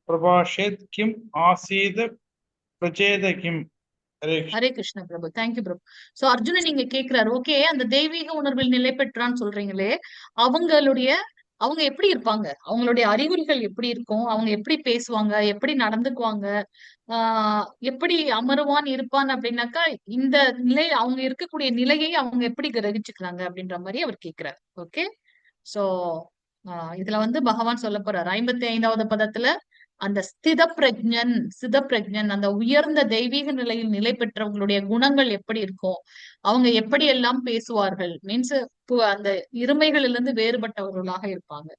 பிரபாஷேத் கிம் ஆசீத பிரஜேத கிம். ஹரே கிருஷ்ண பிரபு. தேங்க்யூ பிரபு. சோ அர்ஜுனன் நீங்க கேக்குறாரு, ஓகே அந்த தெய்வீக உணர்வில் நிலை பெற்றான்னு சொல்றீங்களே, அவங்களுடைய அவங்க எப்படி இருப்பாங்க, அவங்களுடைய அறிகுறிகள் எப்படி இருக்கும், அவங்க எப்படி பேசுவாங்க, எப்படி நடந்துக்குவாங்க, எப்படி அமருவான் இருப்பான் அப்படின்னாக்கா இந்த நிலை, அவங்க இருக்கக்கூடிய நிலையை அவங்க எப்படி கிரகிச்சுக்கிறாங்க அப்படின்ற மாதிரி அவர் கேட்கிறார். ஓகே, சோ இதுல வந்து பகவான் சொல்ல போறார் 55வது பதத்துல அந்த சித பிரஜன் அந்த உயர்ந்த தெய்வீக நிலையில் நிலை பெற்றவங்களுடைய குணங்கள் எப்படி இருக்கும், அவங்க எப்படி எல்லாம் பேசுவார்கள், மீன்ஸ் அந்த இருமைகளிலிருந்து வேறுபட்டவர்களாக இருப்பாங்க.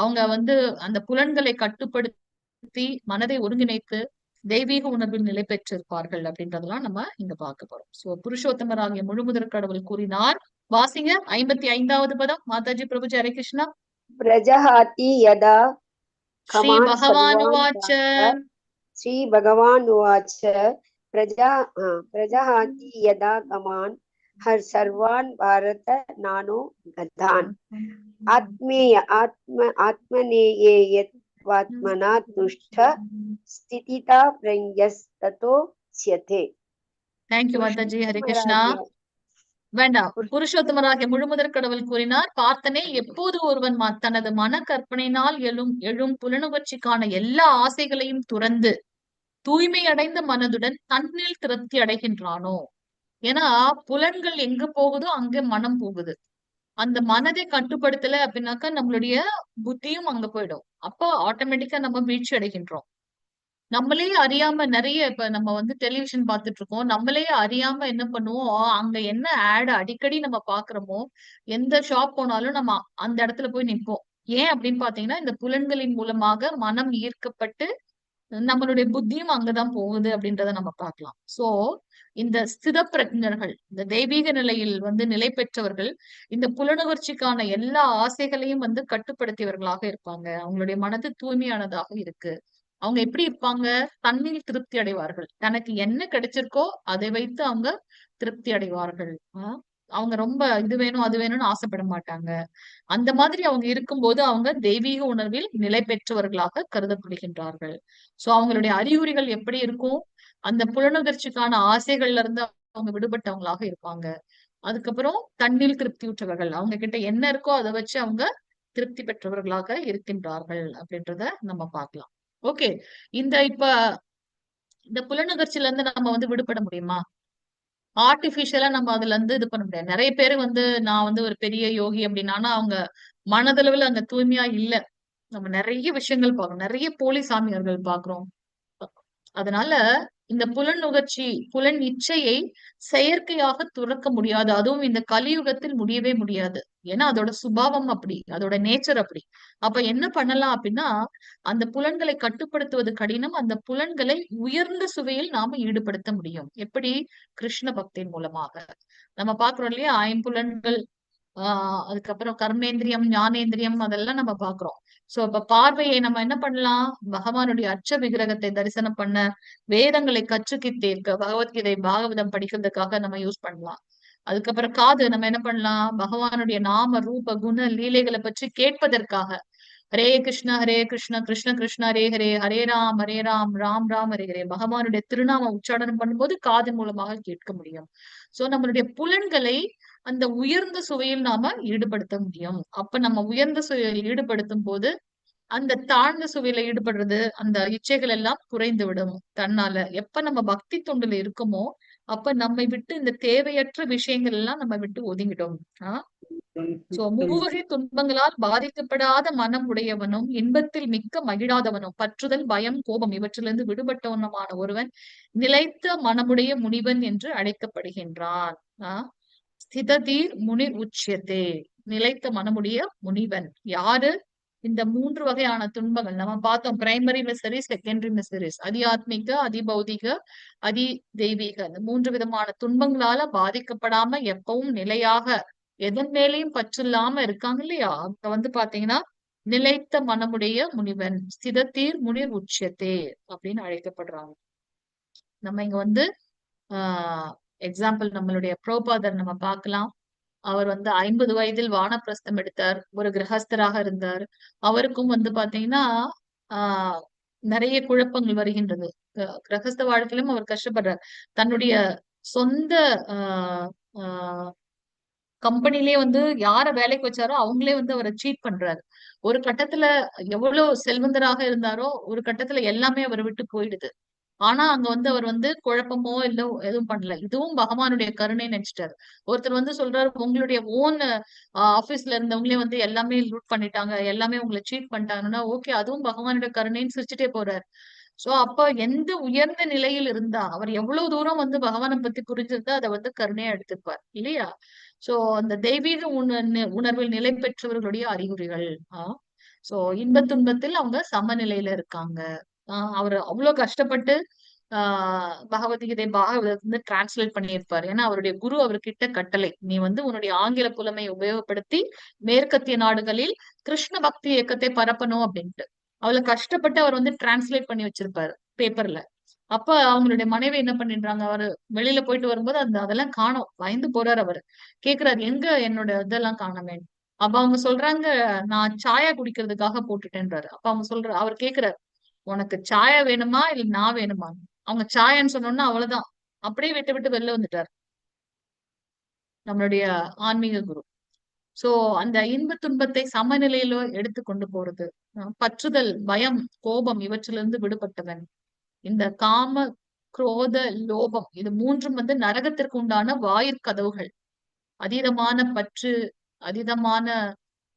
அவங்க வந்து அந்த புலன்களை கட்டுப்படுத்தி மனதை ஒருங்கிணைத்து தெய்வீக உணர்வில் நிலை பெற்றிருப்பார்கள் அப்படின்றதெல்லாம் நம்ம இங்க பார்க்க போறோம். சோ புருஷோத்தமராகிய முழுமுதற் கடவுள் கூறினார். வாசிங்க 55வது பதம். மாதாஜி பிரபுஜி ஹரே கிருஷ்ணா. பிரஜஹாதி யதா ஸ்ரீ கமான் பகவானுவாச்ச ஸ்ரீ பகவான் உவாச்ச பிரஜஹாதி யதா கமான் ஹர் சர்வான் பாரத நானோ கதான் ஆத்மநேயேயத்வாத்மனா துஷ்ட ஸ்திதிதா பிரஞஸ்ததோ ஸ்யதே. தேங்க்யூ மாதாஜி ஹரே கிருஷ்ணா. வேண்டாம். புருஷோத்தமராகிய முழுமுதற் கடவுள் கூறினார், பார்த்தனே, எப்போது ஒருவன் தனது மன கற்பனையினால் எழும் புலனுணர்ச்சிக்கான எல்லா ஆசைகளையும் துறந்து தூய்மை அடைந்த மனதுடன் தன்னில் திருப்தி அடைகின்றானோ. ஏன்னா புலன்கள் எங்க போகுதோ அங்க மனம் போகுது. அந்த மனதை கட்டுப்படுத்தல அப்படின்னாக்கா நம்மளுடைய புத்தியும் அங்க போயிடும். அப்போ ஆட்டோமேட்டிக்கா நம்ம வீழ்ச்சி அடைகின்றோம். நம்மளே அறியாம நிறைய இப்ப நம்ம வந்து டெலிவிஷன் பார்த்துட்டு இருக்கோம். நம்மளே அறியாம என்ன பண்ணுவோம், அங்க என்ன ஆட் அடிக்கடி நம்ம பாக்குறோமோ, எந்த ஷாப் போனாலும் நம்ம அந்த இடத்துல போய் நிற்போம். ஏன் அப்படின்னு பாத்தீங்கன்னா, இந்த புலன்களின் மூலமாக மனம் ஈர்க்கப்பட்டு நம்மளுடைய புத்தியும் அங்கதான் போகுது அப்படின்றத நம்ம பார்க்கலாம். சோ இந்த ஸ்தித பிரஜர்கள், இந்த தெய்வீக நிலையில் வந்து நிலை பெற்றவர்கள் இந்த புலனுணர்ச்சிக்கான எல்லா ஆசைகளையும் வந்து கட்டுப்படுத்தியவர்களாக இருப்பாங்க. அவங்களுடைய மனது தூய்மையானதாக இருக்கு. அவங்க எப்படி இருப்பாங்க, தன்னில் திருப்தி அடைவார்கள். தனக்கு என்ன கிடைச்சிருக்கோ அதை வைத்து அவங்க திருப்தி அடைவார்கள். அவங்க ரொம்ப இது வேணும் அது வேணும்னு ஆசைப்பட மாட்டாங்க. அந்த மாதிரி அவங்க இருக்கும்போது அவங்க தெய்வீக உணர்வில் நிலை பெற்றவர்களாக கருதப்படுகின்றார்கள். சோ அவங்களுடைய அறிகுறிகள் எப்படி இருக்கும், அந்த புலனுணர்ச்சிக்கான ஆசைகள்ல இருந்து அவங்க விடுபட்டவங்களாக இருப்பாங்க. அதுக்கப்புறம் தன்னில் திருப்தி உற்றவர்கள், அவங்க கிட்ட என்ன இருக்கோ அதை வச்சு அவங்க திருப்தி பெற்றவர்களாக இருக்கின்றார்கள் அப்படின்றத நம்ம பார்க்கலாம். ஓகே, இப்ப இந்த புலனுணர்ச்சியில இருந்து நம்ம வந்து விடுபட முடியுமா? ஆர்டிபிஷியலா நம்ம அதுல இருந்து இது பண்ண முடியாது. நிறைய பேர் வந்து நான் வந்து ஒரு பெரிய யோகி அப்படின்னா அவங்க மனதளவுல அங்க தூய்மையா இல்ல. நம்ம நிறைய விஷயங்கள் பார்க்கிறோம், நிறைய போலி சாமியார்கள் பார்க்கிறோம். அதனால இந்த புலன் இச்சையை செயற்கையாக துறக்க முடியாது. அதுவும் இந்த கலியுகத்தில் முடியவே முடியாது. ஏன்னா அதோட சுபாவம் அப்படி, அதோட நேச்சர் அப்படி. அப்ப என்ன பண்ணலாம் அப்படின்னா, அந்த புலன்களை கட்டுப்படுத்துவது கடினம். அந்த புலன்களை உயர்ந்த சுவையில் நாம ஈடுபடுத்த முடியும். எப்படி? கிருஷ்ண பக்தியின் மூலமாக. நம்ம பாக்குறோம் இல்லையா, ஐம்புலன்கள், அதுக்கப்புறம் கர்மேந்திரியம், ஞானேந்திரியம், அதெல்லாம் நம்ம பாக்குறோம். சோ இப்ப பார்வையை நம்ம என்ன பண்ணலாம், பகவானுடைய அச்ச விக்கிரகத்தை தரிசனம் பண்ண, வேதங்களை கற்றுக்கிட்டேற்க, பகவத்கீதை பாகவதம் படிக்கிறதுக்காக நம்ம யூஸ் பண்ணலாம். அதுக்கப்புறம் காது நம்ம என்ன பண்ணலாம், பகவானுடைய நாம ரூப குண லீலைகளை பற்றி கேட்பதற்காக. ஹரே கிருஷ்ணா கிருஷ்ண கிருஷ்ண ஹரே ஹரே, ஹரே ராம் ராம் ராம் ஹரே ஹரே, பகவானுடைய திருநாம உச்சாரணம் பண்ணும்போது காது மூலமாக கேட்க முடியும். சோ நம்மளுடைய புலன்களை அந்த உயர்ந்த சுவையில் நாம ஈடுபடுத்த முடியும். அப்ப நம்ம உயர்ந்த சுவையில் ஈடுபடுத்தும் போது அந்த தாழ்ந்த சுவையில ஈடுபடுறது, அந்த இச்சைகள் எல்லாம் குறைந்து விடும் தன்னால. எப்ப நம்ம பக்தி தொண்டுல இருக்குமோ அப்ப நம்மை விட்டு இந்த தேவையற்ற விஷயங்கள் எல்லாம் நம்ம விட்டு ஒதுங்கிடும். சோ மூவகை துன்பங்களால் பாதிக்கப்படாத மனம் உடையவனும் இன்பத்தில் மிக்க மகிழாதவனும் பற்றுதல், பயம், கோபம் இவற்றிலிருந்து விடுபட்டவனுமான ஒருவன் நிலைத்த மனமுடைய முனிவன் என்று அழைக்கப்படுகின்றான். ஸ்திததீர் முனி உச்சியத்தே, நிலைத்த மனமுடைய முனிவன் யாரு? இந்த 3 வகையான துன்பங்கள் நம்ம பார்த்தோம். பிரைமரி மிசரிஸ், செகண்டரி மிசரிஸ், அதிஆத்மிக, அதிபௌதிக, அதி தெய்வீக. இந்த 3 விதமான துன்பங்களால பாதிக்கப்படாம எப்பவும் நிலையாக எதன் மேலையும் பற்றில்லாம இருக்காங்க இல்லையா, அங்க வந்து பாத்தீங்கன்னா நிலைத்த மனமுடைய முனிவன், ஸ்திததீர் முனிர் உச்சியத்தே அப்படின்னு அழைக்கப்படுறாங்க. நம்ம இங்க வந்து எக்ஸாம்பிள் நம்மளுடைய பிரபுபாதர் நம்ம பார்க்கலாம். அவர் வந்து 50 வயதில் வானப்பிரஸ்தம் எடுத்தார். ஒரு கிரகஸ்தராக இருந்தார். அவருக்கும் வந்து பாத்தீங்கன்னா நிறைய குழப்பங்கள் வருகின்றது. கிரகஸ்த வாழ்க்கையிலும் அவர் கஷ்டப்படுறார். தன்னுடைய சொந்த கம்பெனிலே வந்து யார வேலைக்கு வச்சாரோ அவங்களே வந்து அவரை சீட் பண்றாரு. ஒரு கட்டத்துல எவ்வளவு செல்வந்தராக இருந்தாரோ ஒரு கட்டத்துல எல்லாமே அவரை விட்டு போயிடுது. ஆனா அங்க வந்து அவர் வந்து குழப்பமோ இல்ல எதுவும் பண்ணல. இதுவும் பகவானுடைய கருணைன்னு நினைச்சிட்டாரு. ஒருத்தர் வந்து சொல்றாரு, உங்களுடைய ஓன் ஆபீஸ்ல இருந்தவங்களே வந்து எல்லாமே லூட் பண்ணிட்டாங்க, எல்லாமே உங்களை சீட் பண்ணிட்டாங்கன்னா, ஓகே அதுவும் பகவானுடைய கருணைன்னு சிரிச்சுட்டே போறாரு. சோ அப்ப எந்த உயர்ந்த நிலையில் இருந்தா அவர் எவ்வளவு தூரம் வந்து பகவானை பத்தி புரிஞ்சிருந்தா அதை வந்து கருணையா எடுத்துப்பார் இல்லையா? சோ அந்த தெய்வீக உணர்வில் நிலை பெற்றவர்களுடைய அறிகுறிகள். சோ இன்பத் துன்பத்தில் அவங்க சமநிலையில இருக்காங்க. அவர் அவ்வளவு கஷ்டப்பட்டு பகவத்கீதை பாகவதத்தை வந்து டிரான்ஸ்லேட் பண்ணியிருப்பாரு. ஏன்னா அவருடைய குரு அவர்கிட்ட கட்டளை, நீ வந்து உன்னுடைய ஆங்கில புலமையை உபயோகப்படுத்தி மேற்கத்திய நாடுகளில் கிருஷ்ண பக்தி இயக்கத்தை பரப்பணும் அப்படின்ட்டு. அவ்வளவு கஷ்டப்பட்டு அவர் வந்து டிரான்ஸ்லேட் பண்ணி வச்சிருப்பாரு பேப்பர்ல. அப்ப அவங்களுடைய மனைவி என்ன பண்ணிடுறாங்க, அவரு வெளியில போயிட்டு வரும்போது அதெல்லாம் காணோம். பயந்து போறாரு அவரு. கேக்குறாரு, எங்க என்னோட இதெல்லாம் காணாமே. அப்ப அவங்க சொல்றாங்க, நான் சாயா குடிக்கிறதுக்காக போட்டுட்டேன்றாரு. அப்ப அவர் கேக்குறாரு, உனக்கு சாயா வேணுமா இல்ல நான் வேணுமா? அவங்க சாயான்னு சொன்னோம்னா அவ்வளவுதான், அப்படியே விட்டு விட்டு வெளில வந்துட்டாரு நம்மளுடைய ஆன்மீக குரு. சோ அந்த இன்ப துன்பத்தை சமநிலையில எடுத்து கொண்டு போறது, பற்றுதல், பயம், கோபம் இவற்றிலிருந்து விடுபட்டவன். இந்த காம, குரோத, லோபம் இது மூன்றும் வந்து நரகத்திற்கு உண்டான வாயிற்கதவுகள். அதீதமான பற்று, அதீதமான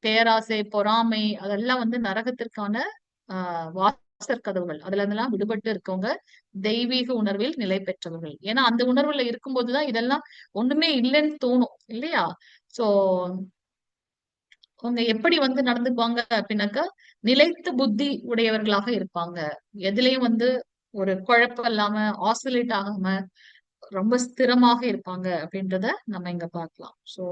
பேராசை, பொறாமை அதெல்லாம் வந்து நரகத்திற்கான வாசற்கதவுகள். அதுல இருந்தெல்லாம் விடுபட்டு இருக்கவங்க தெய்வீக உணர்வில் நிலை பெற்றவர்கள். ஏன்னா அந்த உணர்வுல இருக்கும்போதுதான் இதெல்லாம் ஒண்ணுமே இல்லைன்னு தோணும் இல்லையா? சோ அவங்க எப்படி வந்து நடந்துக்குவாங்க அப்படின்னாக்கா, நிலைத்த புத்தி உடையவர்களாக இருப்பாங்க. எதுலயும் வந்து ஒரு குழப்பம் இல்லாம, ஆசிலேட் ஆகாம ரொம்ப ஸ்திரமாக இருப்பாங்க அப்படின்றத நம்ம இங்க பார்க்கலாம். சோ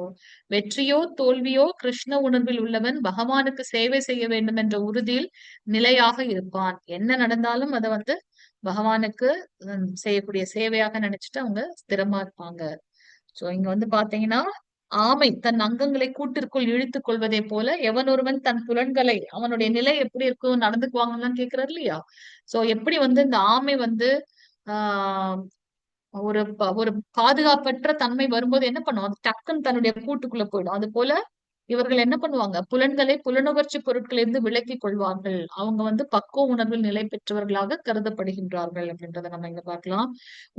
வெற்றியோ தோல்வியோ கிருஷ்ண உணர்வில் உள்ளவன் பகவானுக்கு சேவை செய்ய வேண்டும் என்ற உறுதியில் நிலையாக இருப்பான். என்ன நடந்தாலும் அதை வந்து பகவானுக்கு செய்யக்கூடிய சேவையாக நினைச்சிட்டு அவங்க ஸ்திரமா இருப்பாங்க. சோ இங்க வந்து பாத்தீங்கன்னா, ஆமை தன் அங்கங்களை கூட்டிற்குள் இழுத்துக் கொள்வதை போல எவன் ஒருவன் தன் புலன்களை, அவனுடைய நிலை எப்படி இருக்கும் நடந்துக்குவாங்கன்னு கேக்குறாரு இல்லையா? சோ எப்படி வந்து இந்த ஆமை வந்து ஆஹ் ஒரு பாதுகாப்பற்ற தன்மை வரும்போது என்ன பண்ணும், அது டக்குன்னு தன்னுடைய கூட்டுக்குள்ள போயிடும். அது போல இவர்கள் என்ன பண்ணுவாங்க, புலன்களை புலனுணர்ச்சி பொருட்களிலிருந்து விலக்கிக் கொள்வார்கள். அவங்க வந்து பக்குவ உணர்வில் நிலை பெற்றவர்களாக கருதப்படுகின்றார்கள் அப்படின்றத நம்ம இங்க பார்க்கலாம்.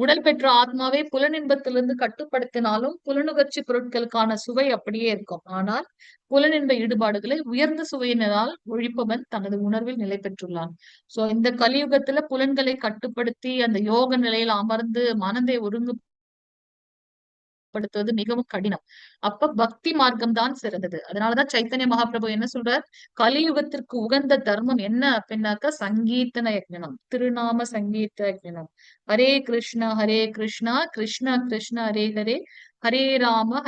உடல் பெற்ற ஆத்மாவை புலனின்பத்திலிருந்து கட்டுப்படுத்தினாலும் புலனுணர்ச்சி பொருட்களுக்கான சுவை அப்படியே இருக்கும். ஆனால் புலனின்ப ஈடுபாடுகளை உயர்ந்த சுவையினால் ஒழிப்பவன் தனது உணர்வில் நிலை பெற்றுள்ளான். சோ இந்த கலியுகத்துல புலன்களை கட்டுப்படுத்தி அந்த யோக நிலையில் அமர்ந்து மனதை ஒருங்குபடுத்துவது மிகவும் கடினம். அப்ப பக்தி மார்க்கம் தான் சிறந்தது. அதனாலதான் சைத்தன்ய மகாபிரபு என்ன சொல்றார், கலியுகத்திற்கு உகந்த தர்மம் என்ன அப்படின்னாக்க சங்கீர்த்தன யஜ்ஞனம், திருநாம சங்கீர்த்த யஜ்ஞனம். ஹரே கிருஷ்ணா கிருஷ்ணா கிருஷ்ண ஹரே ஹரே, ஹரே ராம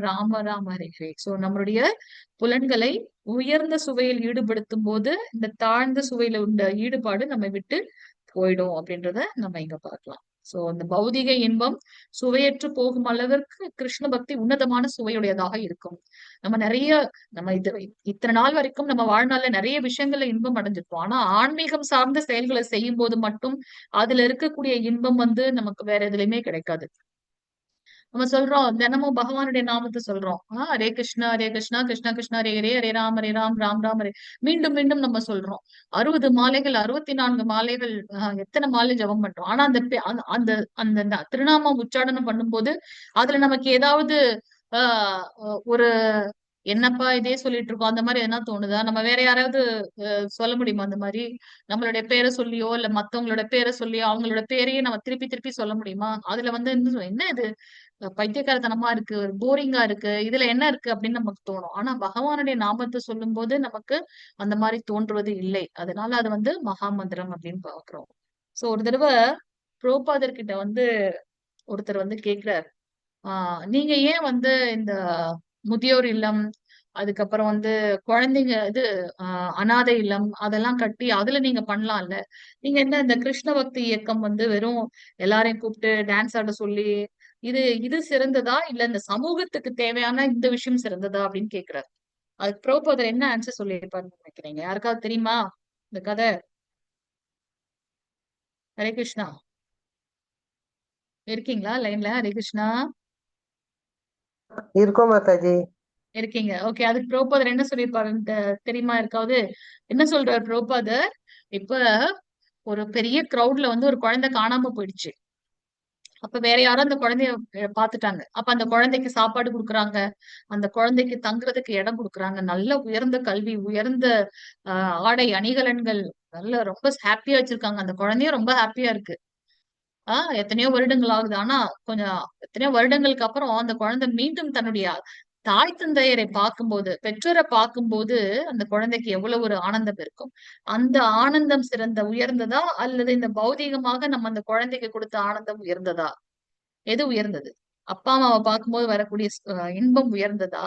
ராம ராம ஹரே ஹரே. சோ நம்மளுடைய புலன்களை உயர்ந்த சுவையில் ஈடுபடுத்தும் போது இந்த தாழ்ந்த சுவையில உள்ள ஈடுபாடு நம்ம விட்டு போயிடும் அப்படின்றத நம்ம இங்க பார்க்கலாம். சோ அந்த பௌதிக இன்பம் சுவையற்று போகும் அளவிற்கு கிருஷ்ண பக்தி உன்னதமான சுவையுடையதாக இருக்கும். நம்ம இத்தனை நாள் வரைக்கும் நம்ம வாழ்நாள்ல நிறைய விஷயங்கள்ல இன்பம் அடைஞ்சிருப்போம். ஆனா ஆன்மீகம் சார்ந்த செயல்களை செய்யும் போது மட்டும் அதுல இருக்கக்கூடிய இன்பம் வந்து நமக்கு வேற எதுலையுமே கிடைக்காது. நம்ம சொல்றோம், தினமும் பகவானுடைய நாமத்தை சொல்றோம். ஹரே கிருஷ்ணா கிருஷ்ணா கிருஷ்ணா ஹரே ஹரே, ஹரே ராம் ராம் ஹரே. மீண்டும் மீண்டும் நம்ம சொல்றோம். 60 மாலைகள், 64 மாலைகள், எத்தனை மாலை ஜபம் பண்றோம். ஆனா அந்த அந்த திருநாமம் உச்சாடனம் பண்ணும்போது அதுல நமக்கு ஏதாவது ஒரு என்னப்பா இதே சொல்லிட்டு இருக்கோம் அந்த மாதிரி என்ன தோணுதா? நம்ம வேற யாராவது சொல்ல முடியுமா? அந்த மாதிரி நம்மளுடைய பேரை சொல்லியோ இல்ல மத்தவங்களோட பேரை சொல்லியோ அவங்களோட பேரையே நம்ம திருப்பி திருப்பி சொல்ல முடியுமா? அதுல வந்து என்ன இது பைத்தியக்காரத்தனமா இருக்கு, போரிங்கா இருக்கு, இதுல என்ன இருக்கு அப்படின்னு நமக்கு தோணும். ஆனா பகவானுடைய நாமத்தை சொல்லும் போது நமக்கு அந்த மாதிரி தோன்றுவது இல்லை. அதனால அது வந்து மகாமந்திரம் அப்படின்னு பாக்குறோம். சோ ஒரு தடவை புரோபாதர் கிட்ட வந்து ஒருத்தர் வந்து கேக்குறாரு, நீங்க ஏன் வந்து இந்த முதியோர் இல்லம், அதுக்கப்புறம் வந்து குழந்தைங்க இது அனாதை இல்லம் அதெல்லாம் கட்டி அதுல நீங்க பண்ணலாம்ல, நீங்க என்ன இந்த கிருஷ்ண பக்தி இயக்கம் வந்து வெறும் எல்லாரையும் கூப்பிட்டு டான்ஸ் ஆட சொல்லி இது சிறந்ததா இல்ல இந்த சமூகத்துக்கு தேவையான இந்த விஷயம் சிறந்ததா அப்படின்னு கேக்குறாரு. அதுக்கு பிரபுபாதர் என்ன ஆன்சர் சொல்லியிருப்பாருன்னு நினைக்கிறீங்க? யாருக்காவது தெரியுமா இந்த கதை? ஹரே கிருஷ்ணா, இருக்கீங்களா லைன்ல? ஹரே கிருஷ்ணா. இருக்கோம் மாதாஜி. இருக்கீங்க. ஓகே. அதுக்கு பிரபுபாதர் என்ன சொல்லியிருப்பாருன்னு தெரியுமா இருக்காவது? என்ன சொல்றாரு பிரபுபாதர்? இப்ப ஒரு பெரிய கிரௌட்ல வந்து ஒரு குழந்தை காணாம போயிடுச்சு. அப்ப வேற யாரோ அந்த குழந்தைய பாத்துட்டாங்க. அப்ப அந்த குழந்தைக்கு சாப்பாடு குடுக்குறாங்க. அந்த குழந்தைக்கு தங்குறதுக்கு இடம் குடுக்குறாங்க. நல்ல உயர்ந்த கல்வி, உயர்ந்த ஆடை அணிகலன்கள், நல்ல ரொம்ப ஹாப்பியா வச்சிருக்காங்க. அந்த குழந்தையும் ரொம்ப ஹாப்பியா இருக்கு. எத்தனையோ வருடங்கள் ஆகுது. ஆனா கொஞ்சம் எத்தனையோ வருடங்களுக்கு அப்புறம் அந்த குழந்தை மீண்டும் தன்னுடைய தாய் தந்தையரை பார்க்கும்போது, பெற்றோரை பார்க்கும்போது அந்த குழந்தைக்கு எவ்வளவு ஒரு ஆனந்தம் இருக்கும். அந்த ஆனந்தம் சிறந்த உயர்ந்ததா? அல்லது இந்த பௌதீகமாக நம்ம அந்த குழந்தைக்கு கொடுத்த ஆனந்தம் உயர்ந்ததா? எது உயர்ந்தது? அப்பா அம்மாவை பார்க்கும்போது வரக்கூடிய இன்பம் உயர்ந்ததா?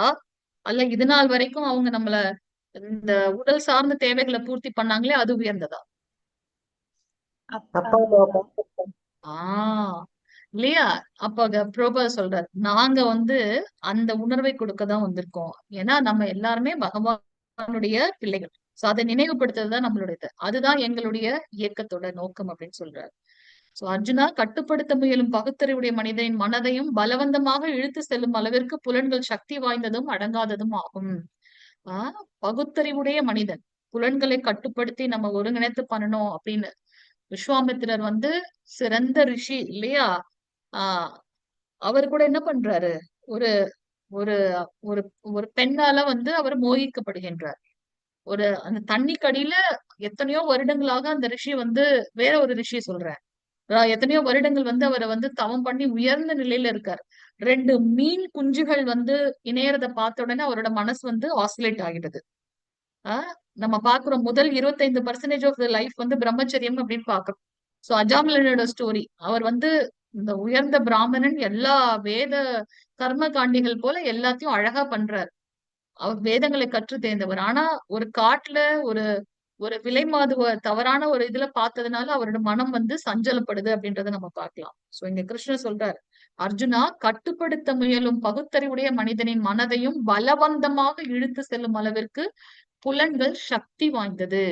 அல்ல இது நாள் வரைக்கும் அவங்க நம்மள இந்த உடல் சார்ந்த தேவைகளை பூர்த்தி பண்ணாங்களே அது உயர்ந்ததா? அப்பா அம்மாவை பார்த்திருக்கேன். ஆஹ் இல்லையா? அப்ப பிரபுபாதர் சொல்றாரு, நாங்க வந்து அந்த உணர்வை கொடுக்கதான் வந்திருக்கோம். ஏன்னா நம்ம எல்லாருமே பகவானுடைய பிள்ளைகள். சோ அதை நினைவுபடுத்துறதுதான் நம்மளுடைய அதுதான் எங்களுடைய இயக்கத்தோட நோக்கம் அப்படின்னு சொல்றாரு. சோ அர்ஜுனா, கட்டுப்படுத்த முயலும் பகுத்தறிவுடைய மனிதனின் மனதையும் பலவந்தமாக இழுத்து செல்லும் அளவிற்கு புலன்கள் சக்தி வாய்ந்ததும் அடங்காததும் ஆகும். பகுத்தறிவுடைய மனிதன் புலன்களை கட்டுப்படுத்தி நம்ம ஒருங்கிணைத்து பண்ணணும் அப்படின்னு விஸ்வாமித்திரர் வந்து சிறந்த ரிஷி இல்லையா? அவர் கூட என்ன பண்றாரு? ஒரு ஒரு ஒரு ஒரு பெண்ணால வந்து அவர் மோகிக்கப்படுகின்றார். அந்த தண்ணிக்கடியில எத்தனையோ வருடங்களாக அந்த ரிஷி வந்து வேற ஒரு ரிஷி சொல்றேன், எத்தனையோ வருடங்கள் வந்து அவரை வந்து தவம் பண்ணி உயர்ந்த நிலையில இருக்காரு. 2 மீன் குஞ்சுகள் வந்து இணையறத பார்த்த உடனே அவரோட மனசு வந்து ஆசிலேட் ஆகிடுது. நம்ம பாக்குறோம் முதல் 25% ஆஃப் த லைஃப் வந்து பிரம்மச்சரியம் அப்படின்னு பாக்குறோம். சோ அஜாமிலனோட ஸ்டோரி, அவர் வந்து இந்த உயர்ந்த பிராமணன், எல்லா வேத கர்ம காண்டிகள் போல எல்லாத்தையும் அழகா பண்றாரு. அவர் வேதங்களை கற்று தேர்ந்தவர். ஆனா ஒரு காட்டுல ஒரு ஒரு விலை மாதுவ தவறான ஒரு இதுல பார்த்ததுனால அவரோட மனம் வந்து சஞ்சலப்படுது அப்படின்றத நம்ம பார்க்கலாம். சோ இங்க கிருஷ்ணர் சொல்றாரு, அர்ஜுனா, கட்டுப்படுத்த முயலும் பகுத்தறிவுடைய மனிதனின் மனதையும் பலவந்தமாக இழுத்து செல்லும் அளவிற்கு புலன்கள் சக்தி வாய்ந்தது.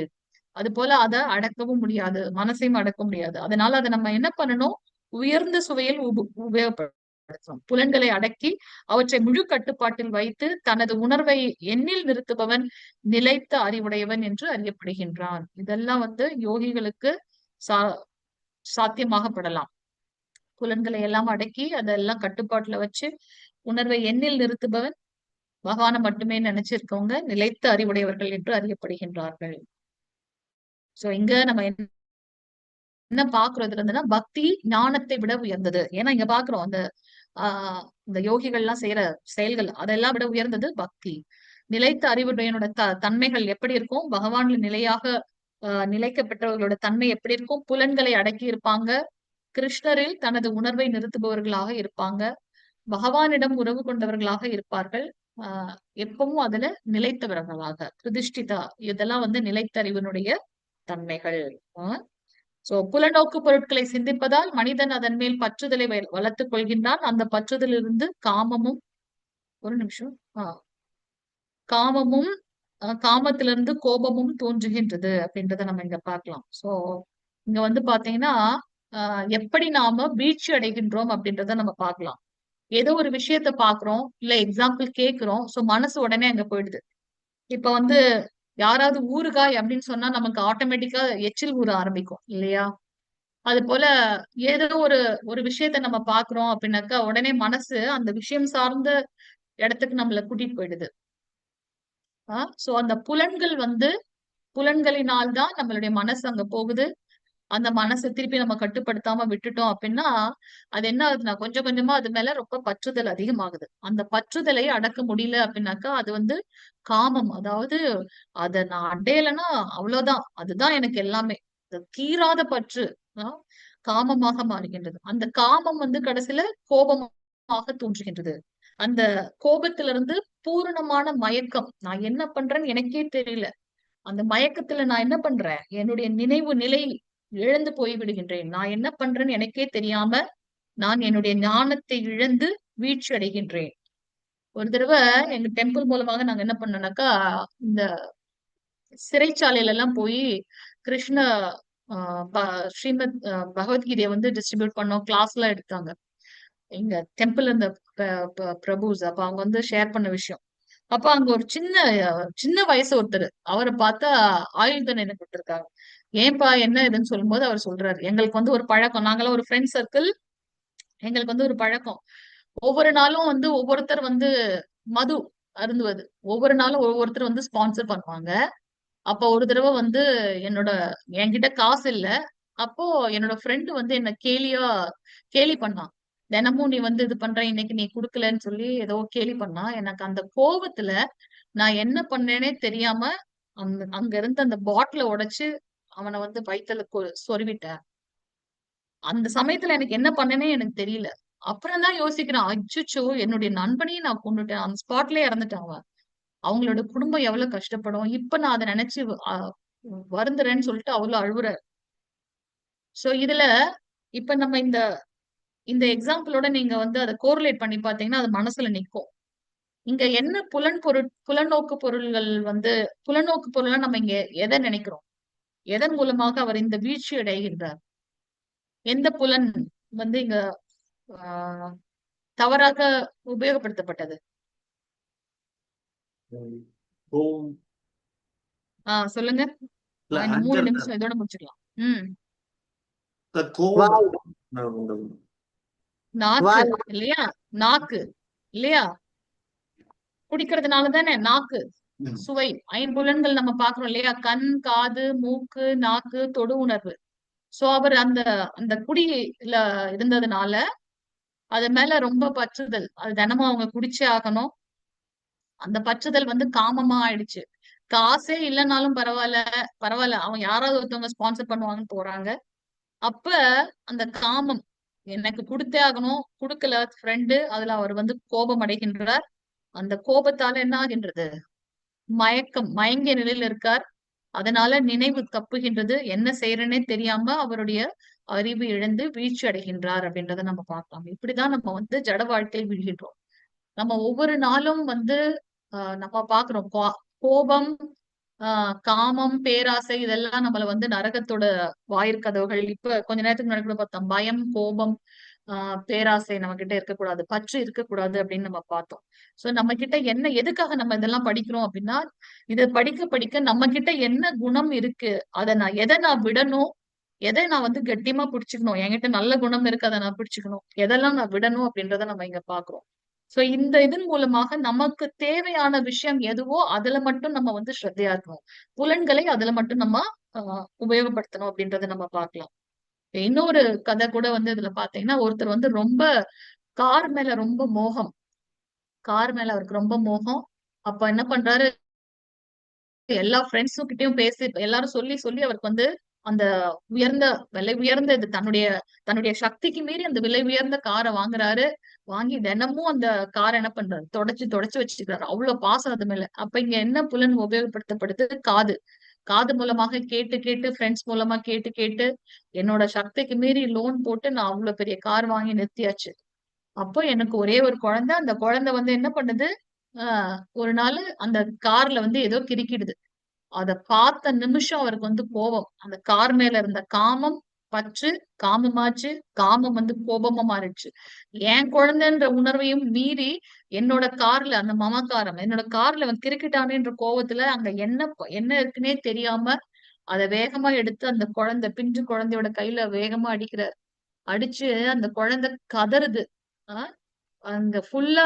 அது போல அதை அடக்கவும் முடியாது, மனசையும் அடக்க முடியாது. அதனால அதை நம்ம என்ன பண்ணணும்? உயர்ந்த சுவையில் உபயோகப்படுத்தணும். புலன்களை அடக்கி அவற்றை முழு கட்டுப்பாட்டில் வைத்து தனது உணர்வை எண்ணில் நிறுத்துபவன் நிலைத்த அறிவுடையவன் என்று அறியப்படுகின்றான். இதெல்லாம் வந்து யோகிகளுக்கு சாத்தியமாகப்படலாம். புலன்களை எல்லாம் அடக்கி அதெல்லாம் கட்டுப்பாட்டுல வச்சு உணர்வை எண்ணில் நிறுத்துபவன் பகவானை மட்டுமே நினைச்சிருக்கவங்க நிலைத்த அறிவுடையவர்கள் என்று அறியப்படுகின்றார்கள். சோ இங்க நம்ம என்ன பாக்குறோம் இதுல இருந்துன்னா, பக்தி ஞானத்தை விட உயர்ந்தது. ஏன்னா இங்க பாக்குறோம் அந்த இந்த யோகிகள் எல்லாம் செய்யற செயல்கள் அதெல்லாம் விட உயர்ந்தது பக்தி. நிலைத்த அறிவுடையனோட தன்மைகள் எப்படி இருக்கும்? பகவான்ல நிலையாக நிலைக்க பெற்றவர்களோட தன்மை எப்படி இருக்கும்? புலன்களை அடக்கி இருப்பாங்க, கிருஷ்ணரில் தனது உணர்வை நிறுத்துபவர்களாக இருப்பாங்க, பகவானிடம் உறவு கொண்டவர்களாக இருப்பார்கள், எப்பவும் அதுல நிலைத்தவர்களாக பிரதிஷ்டிதா. இதெல்லாம் வந்து நிலைத்தறிவினுடைய தன்மைகள். சோ புலநோக்கு பொருட்களை சிந்திப்பதால் மனிதன் அதன் மேல் பற்றுதலை வளர்த்துக் கொள்கின்றான். அந்த பற்றுதலிருந்து காமமும் காமத்திலிருந்து கோபமும் தோன்றுகின்றது அப்படின்றத நம்ம இங்க பார்க்கலாம். சோ இங்க வந்து பாத்தீங்கன்னா எப்படி நாம வீழ்ச்சி அடைகின்றோம் அப்படின்றத நம்ம பார்க்கலாம். ஏதோ ஒரு விஷயத்த பாக்குறோம், இல்ல எக்ஸாம்பிள் கேக்குறோம், சோ மனசு உடனே அங்க போயிடுது. இப்ப வந்து யாராவது ஊறுகாய் அப்படின்னு சொன்னா நமக்கு ஆட்டோமேட்டிக்கா எச்சில் ஊற ஆரம்பிக்கும் இல்லையா? அது போல ஏதோ ஒரு விஷயத்த நம்ம பாக்குறோம் அப்படின்னாக்கா உடனே மனசு அந்த விஷயம் சார்ந்த இடத்துக்கு நம்மள கூட்டிட்டு போயிடுது. சோ அந்த புலன்கள் வந்து புலன்களினால் தான் நம்மளுடைய மனசு அங்க போகுது. அந்த மனசை திருப்பி நம்ம கட்டுப்படுத்தாம விட்டுட்டோம் அப்படின்னா அது என்ன ஆகுதுன்னா கொஞ்சம் கொஞ்சமா அது மேல ரொம்ப பற்றுதல் அதிகமாகுது. அந்த பற்றுதலை அடக்க முடியல அப்படின்னாக்கா அது வந்து காமம். அதாவது அதை நான் அடையலைன்னா அவ்வளவுதான், அதுதான் எனக்கு எல்லாமே, தீராத பற்று காமமாக மாறுகின்றது. அந்த காமம் வந்து கடைசியில கோபமாக தோன்றுகின்றது. அந்த கோபத்திலிருந்து பூரணமான மயக்கம், நான் என்ன பண்றேன்னு எனக்கே தெரியல, அந்த மயக்கத்துல நான் என்ன பண்றேன், என்னுடைய நினைவு நிலை இழந்து போய் விடுகின்றேன். நான் என்ன பண்றேன்னு எனக்கே தெரியாம நான் என்னுடைய ஞானத்தை இழந்து வீழ்ச்சி அடைகின்றேன். ஒரு தடவை எங்க டெம்பிள் மூலமாக நாங்க என்ன பண்ணோம்னாக்கா, இந்த சிறைச்சாலையில எல்லாம் போய் கிருஷ்ண ஸ்ரீமத் பகவத்கீதையை வந்து டிஸ்ட்ரிபியூட் பண்ணோம், கிளாஸ் எல்லாம் எடுத்தாங்க. இங்க டெம்பிள் இந்த பிரபுஸ் அப்ப அவங்க வந்து ஷேர் பண்ண விஷயம். அப்ப அங்க ஒரு சின்ன வயசு ஒருத்தர் அவரை பார்த்தா ஆயுள் தண்டனை கொடுத்திருக்காங்க. ஏன்பா என்ன இதுன்னு சொல்லும்போது அவர் சொல்றாரு, எங்களுக்கு வந்து ஒரு பழக்கம், நாங்களாம் ஒரு ஃப்ரெண்ட் சர்க்கிள், எங்களுக்கு வந்து ஒரு பழக்கம், ஒவ்வொரு நாளும் வந்து ஒவ்வொருத்தர் வந்து மது அருந்துவது, ஒவ்வொரு நாளும் ஒவ்வொருத்தர் வந்து ஸ்பான்சர் பண்ணுவாங்க. அப்ப ஒரு தடவை வந்து என்கிட்ட காசு இல்ல, அப்போ என்னோட ஃப்ரெண்டு வந்து என்ன கேலி பண்ணான். தினமும் நீ வந்து இது பண்ற, இன்னைக்கு நீ குடுக்கலன்னு சொல்லி ஏதோ கேலி பண்ணா. எனக்கு அந்த கோபத்துல நான் என்ன பண்ணேனே தெரியாம அங்க இருந்த அந்த பாட்டில உடைச்சு அவனை வந்து வயித்துல சொருவிட்டேன். அந்த சமயத்துல எனக்கு என்ன பண்ணேனே எனக்கு தெரியல. அப்புறம் தான் யோசிக்கிறேன், அச்சோ என்னுடைய நண்பனையும் நான் கொண்டுட்டேன், அந்த ஸ்பாட்லயே இறந்துட்டான் அவன். அவங்களோட குடும்பம் எவ்வளவு கஷ்டப்படும். இப்ப நான் அதை நினைச்சு வருந்துறேன்னு சொல்லிட்டு அவ்வளவு அழுவுறாரு. சோ இதுல இப்ப நம்ம இந்த எக்ஸாம்பிளோட நீங்க வந்து அதை கோரிலேட் பண்ணி பாத்தீங்கன்னா அது மனசுல நிக்கும். இங்க என்ன புலனோக்கு பொருள்கள் வந்து புலனோக்கு பொருள்னா நம்ம இங்க எதை நினைக்கிறோம்? எதன் மூலமாக அவர் இந்த வீழ்ச்சி அடைகின்றார்? எந்த புலன் வந்து இங்க தவறாக உபயோகப்படுத்தப்பட்டது? சொல்லுங்க. இன்னும் 3 நிமிஷம் இதோட முடிச்சுக்கலாம். நாக்கு இல்லையா? நாக்கு இல்லையா? குடிக்கிறதுனால தானே நாக்கு சுவை, ஐம்புலன்கள் நம்ம பாக்குறோம் இல்லையா? கண், காது, மூக்கு, நாக்கு, தொடு உணர்வு. சோ அவர் அந்த குடியில இருந்ததுனால அது மேல ரொம்ப பற்றுதல், அது தினமும் அவங்க குடிச்சே ஆகணும். அந்த பற்றுதல் வந்து காமமா ஆயிடுச்சு. காசே இல்லைன்னாலும் பரவாயில்ல அவங்க யாராவது ஒருத்தவங்க ஸ்பான்சர் பண்ணுவாங்கன்னு போறாங்க. அப்ப அந்த காமம் எனக்கு கொடுத்தே ஆகணும், கொடுக்கல ஃப்ரெண்டு, அதுல அவர் வந்து கோபம் அடைகின்றார். அந்த கோபத்தால என்ன ஆகின்றது? மயங்கிய நிலையில இருக்கார். அதனால நினைவு தப்புகின்றது, என்ன செய்யறேன்னே தெரியாம அவருடைய அறிவு இழந்து வீழ்ச்சி அடைகின்றார் அப்படின்றத நம்ம பார்க்கலாம். இப்படிதான் நம்ம வந்து ஜட வாழ்க்கையில் விழுகின்றோம். நம்ம ஒவ்வொரு நாளும் வந்து நம்ம பாக்குறோம் கோபம், காமம், பேராசை இதெல்லாம் நம்மள வந்து நரகத்தோட வாயிற்கதவுகள். இப்ப கொஞ்ச நேரத்துக்கு முன்னாடி கூட பார்த்தோம், பயம், கோபம், பேராசை நம்ம கிட்ட இருக்கக்கூடாது, பற்று இருக்கக்கூடாது அப்படின்னு நம்ம பார்த்தோம். சோ நம்ம கிட்ட எதுக்காக நம்ம இதெல்லாம் படிக்கிறோம் அப்படின்னா, இதை படிக்க நம்ம கிட்ட என்ன குணம் இருக்கு, எதை நான் விடணும், எதை நான் வந்து கட்டியமா பிடிச்சுக்கணும், என்கிட்ட நல்ல குணம் இருக்கு அதை நான் பிடிச்சுக்கணும், எதெல்லாம் நான் விடணும் அப்படின்றத நம்ம இங்க பாக்குறோம். சோ இந்த இதன் மூலமாக நமக்கு தேவையான விஷயம் எதுவோ அதுல மட்டும் நம்ம வந்து ஸ்ரத்தையா இருக்கணும், புலன்களை அதுல மட்டும் நம்ம உபயோகப்படுத்தணும் அப்படின்றத நம்ம பார்க்கலாம். இன்னொரு கதை கூட வந்து இதுல பாத்தீங்கன்னா, ஒருத்தர் வந்து ரொம்ப கார் மேல ரொம்ப மோகம், கார் மேல அவருக்கு ரொம்ப மோகம். அப்ப என்ன பண்றாரு, எல்லா ஃப்ரெண்ட்ஸும் கிட்டயும் பேசி எல்லாரும் சொல்லி அவருக்கு வந்து அந்த விலை உயர்ந்த இது தன்னுடைய சக்திக்கு மீறி அந்த விலை உயர்ந்த காரை வாங்குறாரு. வாங்கி தினமும் அந்த காரை என்ன பண்றாரு, தொடச்சு வச்சுக்கிறாரு. அவ்வளவு பாசம் அது மேல. அப்ப இங்க என்ன புலன் உபயோகப்படுத்தப்படுது? காது மூலமாக கேட்டு ஃப்ரெண்ட்ஸ் மூலமா கேட்டு என்னோட சக்திக்கு மீறி லோன் போட்டு நான் அவ்வளவு பெரிய கார் வாங்கி நிறுத்தியாச்சு. அப்போ எனக்கு ஒரே ஒரு குழந்தை, அந்த குழந்தை வந்து என்ன பண்ணுது, ஒரு நாள் அந்த கார்ல வந்து ஏதோ கிறுக்கிடுது. அத பார்த்த நிமிஷம் அவருக்கு வந்து கோபம், அந்த கார் மேல இருந்த காமம் பற்று காமமாச்சு, காமம் வந்து கோபமா மாறிடுச்சு. என் குழந்தைன்ற உணர்வையும் மீறி என்னோட கார்ல அந்த மமக்காரம், என்னோட கார்ல அவன் கிறுக்கிட்டானேன்ற கோபத்துல அங்க என்ன இருக்குன்னே தெரியாம அதை வேகமா எடுத்து அந்த பிஞ்சு குழந்தையோட கையில வேகமா அடிக்கிறார். அடிச்சு அந்த குழந்தை கதறுது. அங்க ஃபுல்லா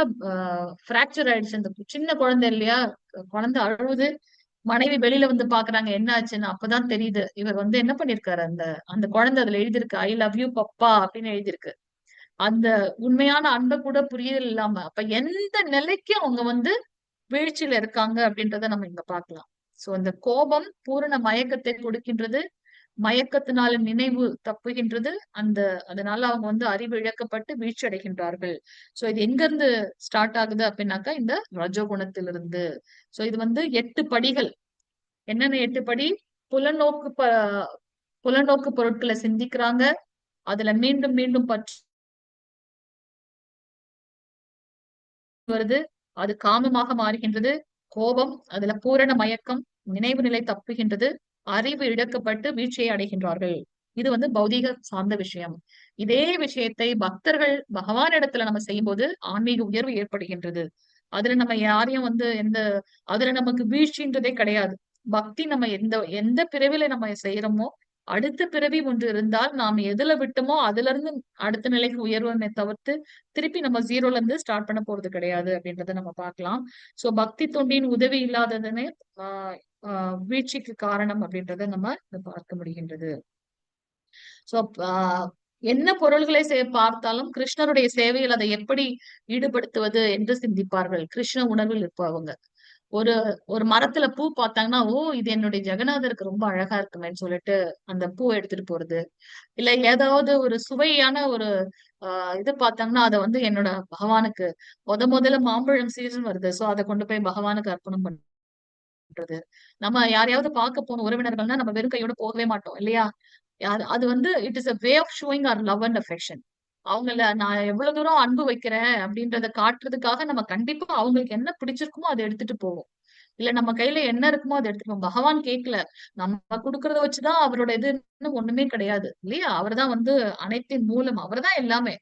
பிராக்சர் ஆயிடுச்சு. அந்த சின்ன குழந்தை இல்லையா, குழந்தை அழுவுது. மனைவி வெளியில வந்து பாக்குறாங்க என்ன ஆச்சுன்னு. அப்பதான் தெரியுது இவர் வந்து என்ன பண்ணிருக்காரு, அந்த குழந்தை அதுல எழுதியிருக்கு ஐ லவ் யூ பப்பா அப்படின்னு எழுதியிருக்கு. அந்த உண்மையான அன்பை கூட புரியல் இல்லாம அப்ப எந்த நிலைக்கு அவங்க வந்து வீழ்ச்சியில இருக்காங்க அப்படின்றத நம்ம இங்க பாக்கலாம். சோ அந்த கோபம் பூரண மயக்கத்தை கொடுக்கின்றது, மயக்கத்தினால நினைவு தப்புகின்றது, அதனால அவங்க வந்து அறிவு இழக்கப்பட்டு வீழ்ச்சி அடைகின்றார்கள். சோ இது எங்க இருந்து ஸ்டார்ட் ஆகுது அப்படின்னாக்கா இந்த ரஜோகுணத்திலிருந்து. சோ இது வந்து 8 படிகள். என்னென்ன 8 படி? புலனோக்கு பொருட்களை சிந்திக்கிறாங்க, அதுல மீண்டும் மீண்டும் பற்று வருது, அது காமமாக மாறுகின்றது. கோபம், அதுல பூரண மயக்கம், நினைவு நிலை தப்புகின்றது, அறிவு இழக்கப்பட்டு வீழ்ச்சியை அடைகின்றார்கள். இது வந்து பௌதீக சார்ந்த விஷயம். இதே விஷயத்தை பக்தர்கள் பகவான் இடத்துல நம்ம செய்யும்போது ஆன்மீக உயர்வு ஏற்படுகின்றது. அதுல நம்ம யாரையும் அதுல நமக்கு வீழ்ச்சின்றதே கிடையாது. பக்தி நம்ம எந்த பிறவில நம்ம செய்யறோமோ அடுத்த பிறவி ஒன்று இருந்தால் நாம் எதுல விட்டோமோ அதுல இருந்து அடுத்த நிலைக்கு உயர்வுமே தவிர்த்து திருப்பி நம்ம ஜீரோல இருந்து ஸ்டார்ட் பண்ண போறது கிடையாது அப்படின்றத நம்ம பார்க்கலாம். சோ பக்தி தொண்டின் உதவி இல்லாததுன்னு வீழ்ச்சிக்கு காரணம் அப்படின்றத நம்ம பார்க்க முடிகின்றது. சோ என்ன பொருள்களை பார்த்தாலும் கிருஷ்ணருடைய சேவையில் அதை எப்படி ஈடுபடுத்துவது என்று சிந்திப்பார்கள் கிருஷ்ண உணர்வில் இருப்பவங்க. ஒரு மரத்துல பூ பார்த்தாங்கன்னா, ஓ இது என்னுடைய ஜெகநாதருக்கு ரொம்ப அழகா இருக்குமேன்னு சொல்லிட்டு அந்த பூ எடுத்துட்டு போறது. இல்ல ஏதாவது ஒரு சுவையான ஒரு இது பார்த்தாங்கன்னா அதை என்னோட பகவானுக்கு முதல்ல மாம்பழம் சீசன் வருது, சோ அதை கொண்டு போய் பகவானுக்கு அர்ப்பணம் பண்றது. நம்ம யாரையாவது பார்க்க போன உறவினர்கள்னா நம்ம வெறும் கையோட போகவே மாட்டோம் இல்லையா? அது it is a way of showing our love and affection. அவங்கள நான் எவ்வளவு தூரம் அன்பு வைக்கிறேன் அப்படின்றத காட்டுறதுக்காக நம்ம கண்டிப்பா அவங்களுக்கு என்ன பிடிச்சிருக்குமோ அதை எடுத்துட்டு போவோம். இல்ல நம்ம கையில என்ன இருக்குமோ அதை எடுத்துட்டு போவோம். பகவான் கேட்கல, நம்ம கொடுக்கறத வச்சுதான் அவரோட இதுன்னு ஒண்ணுமே கிடையாது இல்லையா? அவர்தான் அனைத்தின் மூலம், அவர்தான் எல்லாமே.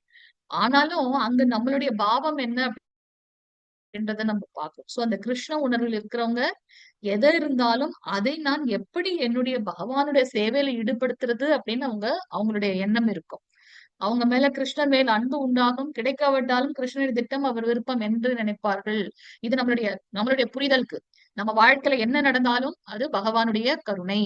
ஆனாலும் அங்க நம்மளுடைய பாவம் என்ன அப்படின்றத நம்ம பார்க்கணும். சோ அந்த கிருஷ்ண உணர்வில் இருக்கிறவங்க எதை இருந்தாலும் அதை நான் எப்படி என்னுடைய பகவானுடைய சேவையில ஈடுபடுத்துறது அப்படின்னு அவங்களுடைய எண்ணம் இருக்கும். அவங்க மேல கிருஷ்ணர் மேல் அன்பு உண்டாகும், கிடைக்காவிட்டாலும் கிருஷ்ணனுடைய திட்டம் அவர் விருப்பம் என்று நினைப்பார்கள். இது நம்மளுடைய புரிதலுக்கு. நம்ம வாழ்க்கையில என்ன நடந்தாலும் அது பகவானுடைய கருணை,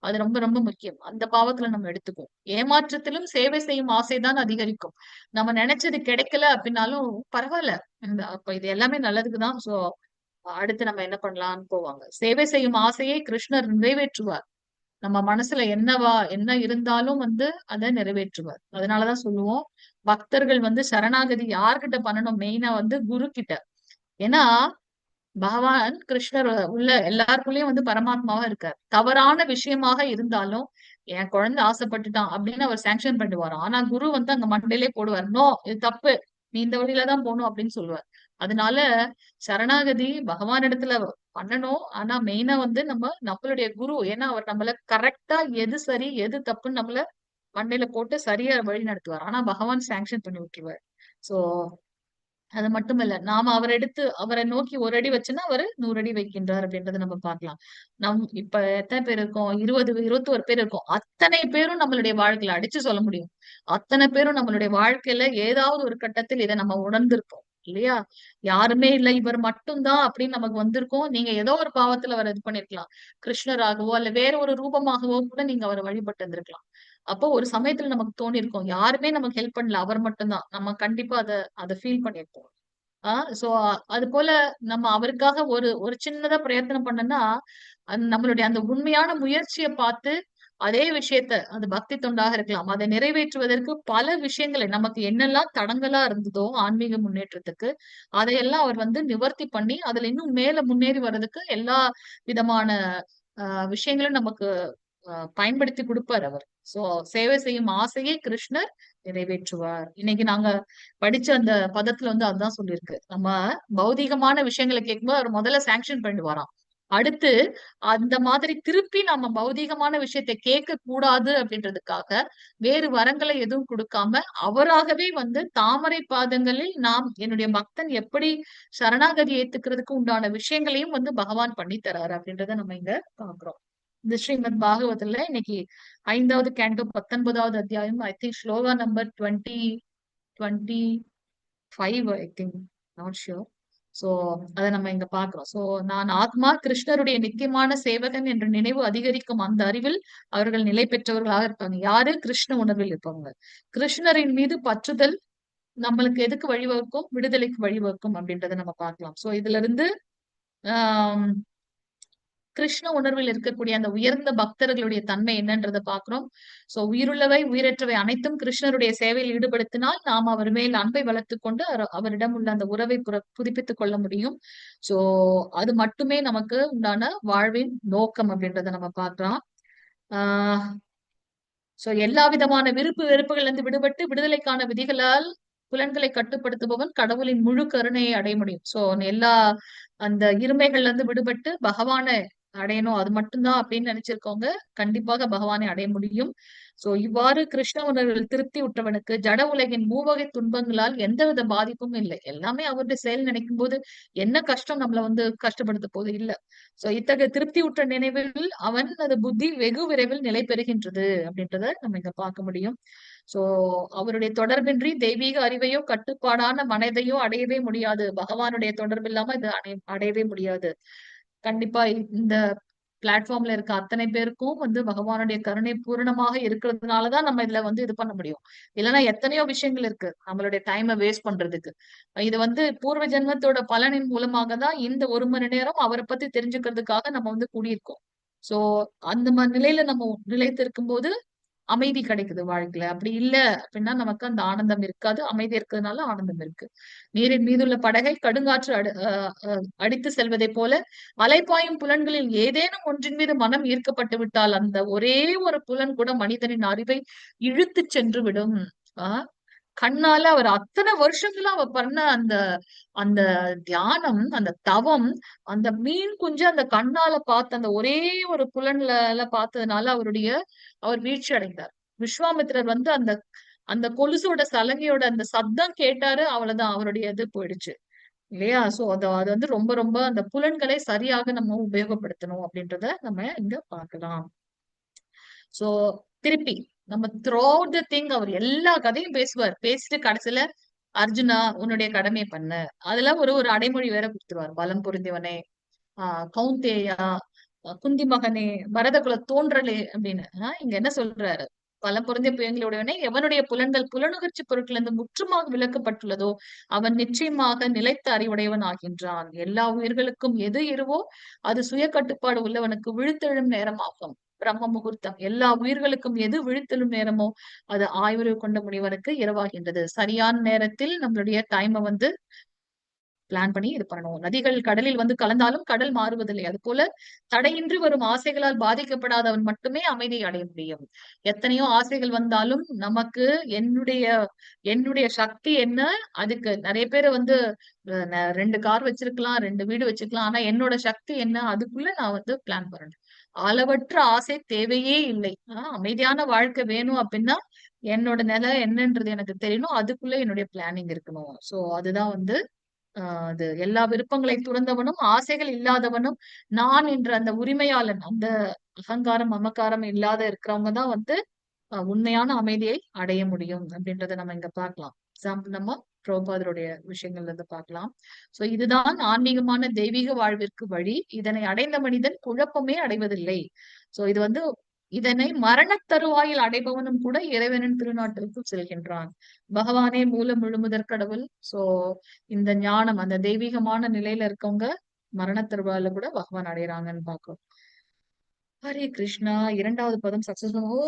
அது ரொம்ப ரொம்ப முக்கியம். அந்த பாவத்துல நம்ம எடுத்துக்குவோம். ஏமாற்றத்திலும் சேவை செய்யும் ஆசைதான் அதிகரிக்கும். நம்ம நினைச்சது கிடைக்கல அப்படின்னாலும் பரவாயில்ல, அப்ப இது எல்லாமே நல்லதுக்குதான். சோ அடுத்து நம்ம என்ன பண்ணலாம்னு போவாங்க. சேவை செய்யும் ஆசையை கிருஷ்ணர் நிறைவேற்றுவார். நம்ம மனசுல என்ன இருந்தாலும் அதை நிறைவேற்றுவார். அதனாலதான் சொல்லுவோம், பக்தர்கள் சரணாகதி யார்கிட்ட பண்ணணும்? மெயினா குரு கிட்ட. ஏன்னா பகவான் கிருஷ்ணர் உள்ள எல்லாருக்குள்ளயும் பரமாத்மாவா இருக்கார். தவறான விஷயமாக இருந்தாலும் என் குழந்தை ஆசைப்பட்டுட்டான் அப்படின்னு அவர் சாங்ஷன் பண்ணிட்டு ஆனா குரு அங்க மண்டையிலே போடுவார், நோ இது தப்பு, நீ இந்த வழியில தான் போகணும் அப்படின்னு சொல்லுவார். அதனால சரணாகதி பகவான் இடத்துல பண்ணணும். ஆனா மெயினா நம்மளுடைய குரு, ஏன்னா அவர் நம்மள கரெக்டா எது சரி எது தப்புன்னு நம்மள மண்டையில போட்டு சரியா வழி நடத்துவார். ஆனா பகவான் சாங்ஷன் பண்ணி விட்டுருவார். சோ அது மட்டும் இல்ல, நாம அவரை நோக்கி ஒரு அடி வச்சுன்னா அவரு 100 அடி வைக்கின்றார் அப்படின்றத நம்ம பார்க்கலாம். இப்ப எத்தனை பேர் இருக்கோம்? 21 பேர் இருக்கோம். அத்தனை பேரும் நம்மளுடைய வாழ்க்கையில அடிச்சு சொல்ல முடியும். அத்தனை பேரும் நம்மளுடைய வாழ்க்கையில ஏதாவது ஒரு கட்டத்தில் இதை நம்ம உணர்ந்திருப்போம் இல்லையா? யாருமே இல்ல, இவர் மட்டும்தான் அப்படின்னு நமக்கு வந்திருக்கோம். நீங்க ஏதோ ஒரு பாவத்துல அவர் இது பண்ணிருக்கலாம். கிருஷ்ணராகவோ அல்ல வேற ஒரு ரூபமாகவோ கூட நீங்க அவரை வழிபட்டு இருந்திருக்கலாம். அப்போ ஒரு சமயத்துல நமக்கு தோணி இருக்கும், யாருமே நமக்கு ஹெல்ப் பண்ணல, அவர் மட்டும்தான். நம்ம கண்டிப்பா அதை ஃபீல் பண்ணிருப்போம். சோ அது போல நம்ம அவருக்காக ஒரு சின்னதா பிரயத்தனம் பண்ணனா நம்மளுடைய அந்த உண்மையான முயற்சியை பார்த்து அதே விஷயத்த, அது பக்தி தொண்டாக இருக்கலாம், அதை நிறைவேற்றுவதற்கு பல விஷயங்களை நமக்கு என்னெல்லாம் தடங்களா இருந்ததோ ஆன்மீக முன்னேற்றத்துக்கு அதையெல்லாம் அவர் நிவர்த்தி பண்ணி அதுல இன்னும் மேல முன்னேறி வர்றதுக்கு எல்லா விதமான விஷயங்களும் நமக்கு பயன்படுத்தி கொடுப்பார் அவர். சோ சேவை செய்யும் ஆசையை கிருஷ்ணர் நிறைவேற்றுவார். இன்னைக்கு நாங்க படிச்ச அந்த பதத்துல அதுதான் சொல்லியிருக்கு. நம்ம பௌதிகமான விஷயங்களை கேட்கும்போது அவர் முதல்ல சாங்ஷன் பண்ணிட்டு வரோம். அடுத்து அந்த மாதிரி திருப்பி நம்ம பௌதிகமான விஷயத்தை கேட்க கூடாது அப்படின்றதுக்காக வேறு வரங்களை எதுவும் கொடுக்காம அவராகவே தாமரை பாதங்களில் நாம் என்னுடைய பக்தன் எப்படி சரணாகதி ஏத்துக்கிறதுக்கு உண்டான விஷயங்களையும் பகவான் பண்ணி தராரு அப்படின்றத நம்ம இங்க பாக்குறோம். இந்த ஸ்ரீமத் பாகவத்துல இன்னைக்கு 5வது கேண்டோ 19வது அத்தியாயம், I think shloka number 25 I think, not sure. So அதை நம்ம இங்க பாக்குறோம். சோ நான் ஆத்மா கிருஷ்ணருடைய நித்தியமான சேவகன் என்ற நினைவு அதிகரிக்கும் அந்த அறிவில் அவர்கள் நிலை பெற்றவர்களாக இருப்பாங்க. யாரு? கிருஷ்ண உணர்வில் இருப்பவங்க. கிருஷ்ணரின் மீது பற்றுதல் நம்மளுக்கு எதுக்கு வழிவகுக்கும்? விடுதலைக்கு வழிவகுக்கும் அப்படின்றத நம்ம பார்க்கலாம். சோ இதுல இருந்து கிருஷ்ண உணர்வில் இருக்கக்கூடிய அந்த உயர்ந்த பக்தர்களுடைய தன்மை என்னன்றதை பாக்குறோம். சோ உயிருள்ளவை உயிரற்றவை அனைத்தும் கிருஷ்ணருடைய சேவையில் ஈடுபடுத்தினால் நாம் அவர் மேல் அன்பை வளர்த்து கொண்டு அவரிடம் உள்ள அந்த உறவை புதுப்பித்துக் கொள்ள முடியும். சோ அது மட்டுமே நமக்கு உண்டான வாழ்வின் நோக்கம் அப்படின்றத நம்ம பார்க்கலாம். சோ எல்லா விதமான விருப்பு வெறுப்புகள் இருந்து விடுபட்டு விடுதலைக்கான விதிகளால் புலன்களை கட்டுப்படுத்துபவன் கடவுளின் முழு கருணையை அடைய முடியும். சோ எல்லா அந்த இருமைகள்ல இருந்து விடுபட்டு பகவானை அடையணும் அது மட்டும்தான் அப்படின்னு நினைச்சிருக்கவங்க கண்டிப்பாக பகவானை அடைய முடியும். சோ இவ்வாறு கிருஷ்ண உணர்வில் திருப்தி உற்றவனுக்கு ஜட உலகின் மூவகை துன்பங்களால் எந்தவித பாதிப்பும் இல்லை. எல்லாமே அவருடைய செயல் நினைக்கும் போது என்ன கஷ்டம் நம்மள வந்து கஷ்டப்படுத்த போது இல்ல. சோ இத்தகைய திருப்தி உற்ற நினைவில் அவனது புத்தி வெகு விரைவில் நிலை பெறுகின்றது அப்படின்றத நம்ம இங்க பார்க்க முடியும். சோ அவருடைய தொடர்பின்றி தெய்வீக அறிவையோ கட்டுப்பாடான மனதையோ அடையவே முடியாது. பகவானுடைய தொடர்பு இல்லாம இது அடையவே முடியாது. கண்டிப்பா இந்த பிளாட்ஃபார்ம்ல இருக்க அத்தனை பேருக்கும் வந்து பகவானுடைய கருணை பூரணமாக இருக்கிறதுனாலதான் நம்ம இதுல வந்து இது பண்ண முடியும். இல்லைன்னா எத்தனையோ விஷயங்கள் இருக்கு நம்மளுடைய டைமை வேஸ்ட் பண்றதுக்கு. இது வந்து பூர்வ ஜென்மத்தோட பலனின் மூலமாக தான் இந்த 1 மணி நேரம் அவரை பத்தி தெரிஞ்சுக்கிறதுக்காக நம்ம வந்து கூடியிருக்கோம். சோ அந்த நிலையில நம்ம நிலைத்து இருக்கும் போது அமைதி கிடைக்குது வாழ்க்கையில. அப்படி இல்ல அப்படின்னா நமக்கு அந்த ஆனந்தம் இருக்காது. அமைதி இருக்கிறதுனால ஆனந்தம் இருக்கு. நீரின் மீதுள்ள படகை கடுங்காற்று அடித்து செல்வதை போல அலைப்பாயும் புலன்களில் ஏதேனும் ஒன்றின் மீது மனம் ஈர்க்கப்பட்டு விட்டால் அந்த ஒரே ஒரு புலன் கூட மனிதனின் அறிவை இழுத்து சென்று விடும். கண்ணால அவர் அத்தனை வருஷங்களா அவர் பண்ண அந்த அந்த தியானம், அந்த தவம், அந்த மீன் குஞ்சு அந்த கண்ணால பார்த்த அந்த ஒரே ஒரு புலன்ல பார்த்ததுனால அவர் வீழ்ச்சி அடைந்தார். விஸ்வாமித்திரர் வந்து அந்த அந்த கொலுசோட சலங்கையோட அந்த சத்தம் கேட்டாரு, அவ்வளவுதான் அவருடைய இது போயிடுச்சு இல்லையா? சோ அது வந்து ரொம்ப ரொம்ப அந்த புலன்களை சரியாக நம்ம உபயோகப்படுத்தணும் அப்படின்றத நம்ம இங்க பார்க்கலாம். சோ திருப்பி நம்ம த்ரூ த திங் அவர் எல்லா கதையும் பேசுவார். பேசிட்டு கடைசியில அர்ஜுனா உன்னுடைய கடமையை பண்ண அதுல ஒரு அடைமொழி வேற கொடுத்துருவார். பலம் பொருந்தியவனே, கௌந்தேயா, குந்தி மகனே, பரதகுல தோன்றலே அப்படின்னு. இங்க என்ன சொல்றாரு? பலம் பொருந்திய புயங்களுடையவனே, எவனுடைய புலன்கள் புலனுகர்ச்சி பொருட்கள் இருந்து முற்றுமாக விலக்கப்பட்டுள்ளதோ அவன் நிச்சயமாக நிலைத்த அறிவுடையவன் ஆகின்றான். எல்லா உயிர்களுக்கும் எது இருவோ அது சுய கட்டுப்பாடு உள்ளவனுக்கு விழுத்தெழும் நேரமாகும். பிரம்ம முகூர்த்தம். எல்லா உயிர்களுக்கும் எது விழித்தெழும் நேரமோ அது ஆய்வுரை கொண்ட முனிவனுக்கு இரவாகின்றது. சரியான நேரத்தில் நம்மளுடைய டைமை வந்து பிளான் பண்ணி இது பண்ணணும். நதிகள் கடலில் வந்து கலந்தாலும் கடல் மாறுவதில்லை. அது போல தடையின்றி வரும் ஆசைகளால் பாதிக்கப்படாதவன் மட்டுமே அமைதி அடைய முடியும். எத்தனையோ ஆசைகள் வந்தாலும் நமக்கு என்னுடைய சக்தி என்ன, அதுக்கு நிறைய பேர் வந்து 2 கார் வச்சிருக்கலாம், 2 வீடு வச்சிருக்கலாம். ஆனா என்னோட சக்தி என்ன, அதுக்குள்ள நான் வந்து பிளான் பண்ணணும். அளவற்ற ஆசை தேவையே இல்லை. அமைதியான வாழ்க்கை வேணும் அப்படின்னா என்னோட நிலை என்னன்றது எனக்கு தெரியணும். அதுக்குள்ள என்னுடைய பிளானிங் இருக்கணும். சோ அதுதான் வந்து அது எல்லா விருப்பங்களை துறந்தவனும் ஆசைகள் இல்லாதவனும் நான் என்ற அந்த உரிமையாளன், அந்த அகங்காரம் மமக்காரம் இல்லாத இருக்கிறவங்க தான் வந்து உண்மையான அமைதியை அடைய முடியும் அப்படின்றத நம்ம இங்க பார்க்கலாம். எக்ஸாம்பிள் நம்ம பிரபுபாதருடைய விஷயங்கள்ல இருந்து பார்க்கலாம். சோ இதுதான் ஆன்மீகமான தெய்வீக வாழ்விற்கு வழி. இதனை அடைந்த மனிதன் குழப்பமே அடைவதில்லை. சோ இது வந்து இதனை மரண தருவாயில் அடைபவனும் கூட இறைவனின் திருநாட்டிற்கு செல்கின்றான். பகவானே மூல முழுமுதற் கடவுள். சோ இந்த ஞானம் அந்த தெய்வீகமான நிலையில இருக்கவங்க மரண தருவாயில கூட பகவான் அடையறாங்கன்னு பாக்குறோம். ஹரே கிருஷ்ணா. 2வது பதம் சக்சஸ்ஃபுல். ஓ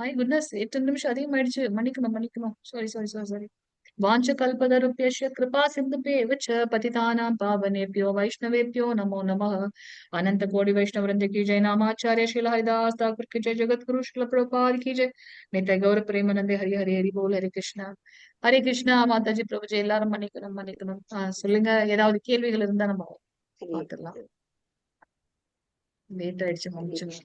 மை குட்னஸ், 8 நிமிஷம் அதிகமாயிடுச்சு. மன்னிக்கணும். சாரி. வாஞ்ச கல்பதருப்யஸ்ய கிருபா சிந்துபேவ ச பதிதானாம் பாவனேப்யோ வைஷ்ணவேப்யோ நமோ நமः. अनंत कोटि वैष्णव वृंद की जय. नामाचार्य श्रील हरिदास ठाकुर की जय. जगत गुरु श्रील प्रभुपाद की जय. नित्य गौर प्रेमानंदे. हरि हरि हरि बोल. हरे கிருஷ்ணா. மாதாஜி பிரபுஜி எல்லாரும் மன்னிக்கணும். சொல்லுங்க, ஏதாவது கேள்விகள் இருந்தா நம்ம பார்த்துடலாம். லேட் ஆயிடுச்சு, மன்னிச்சுங்க.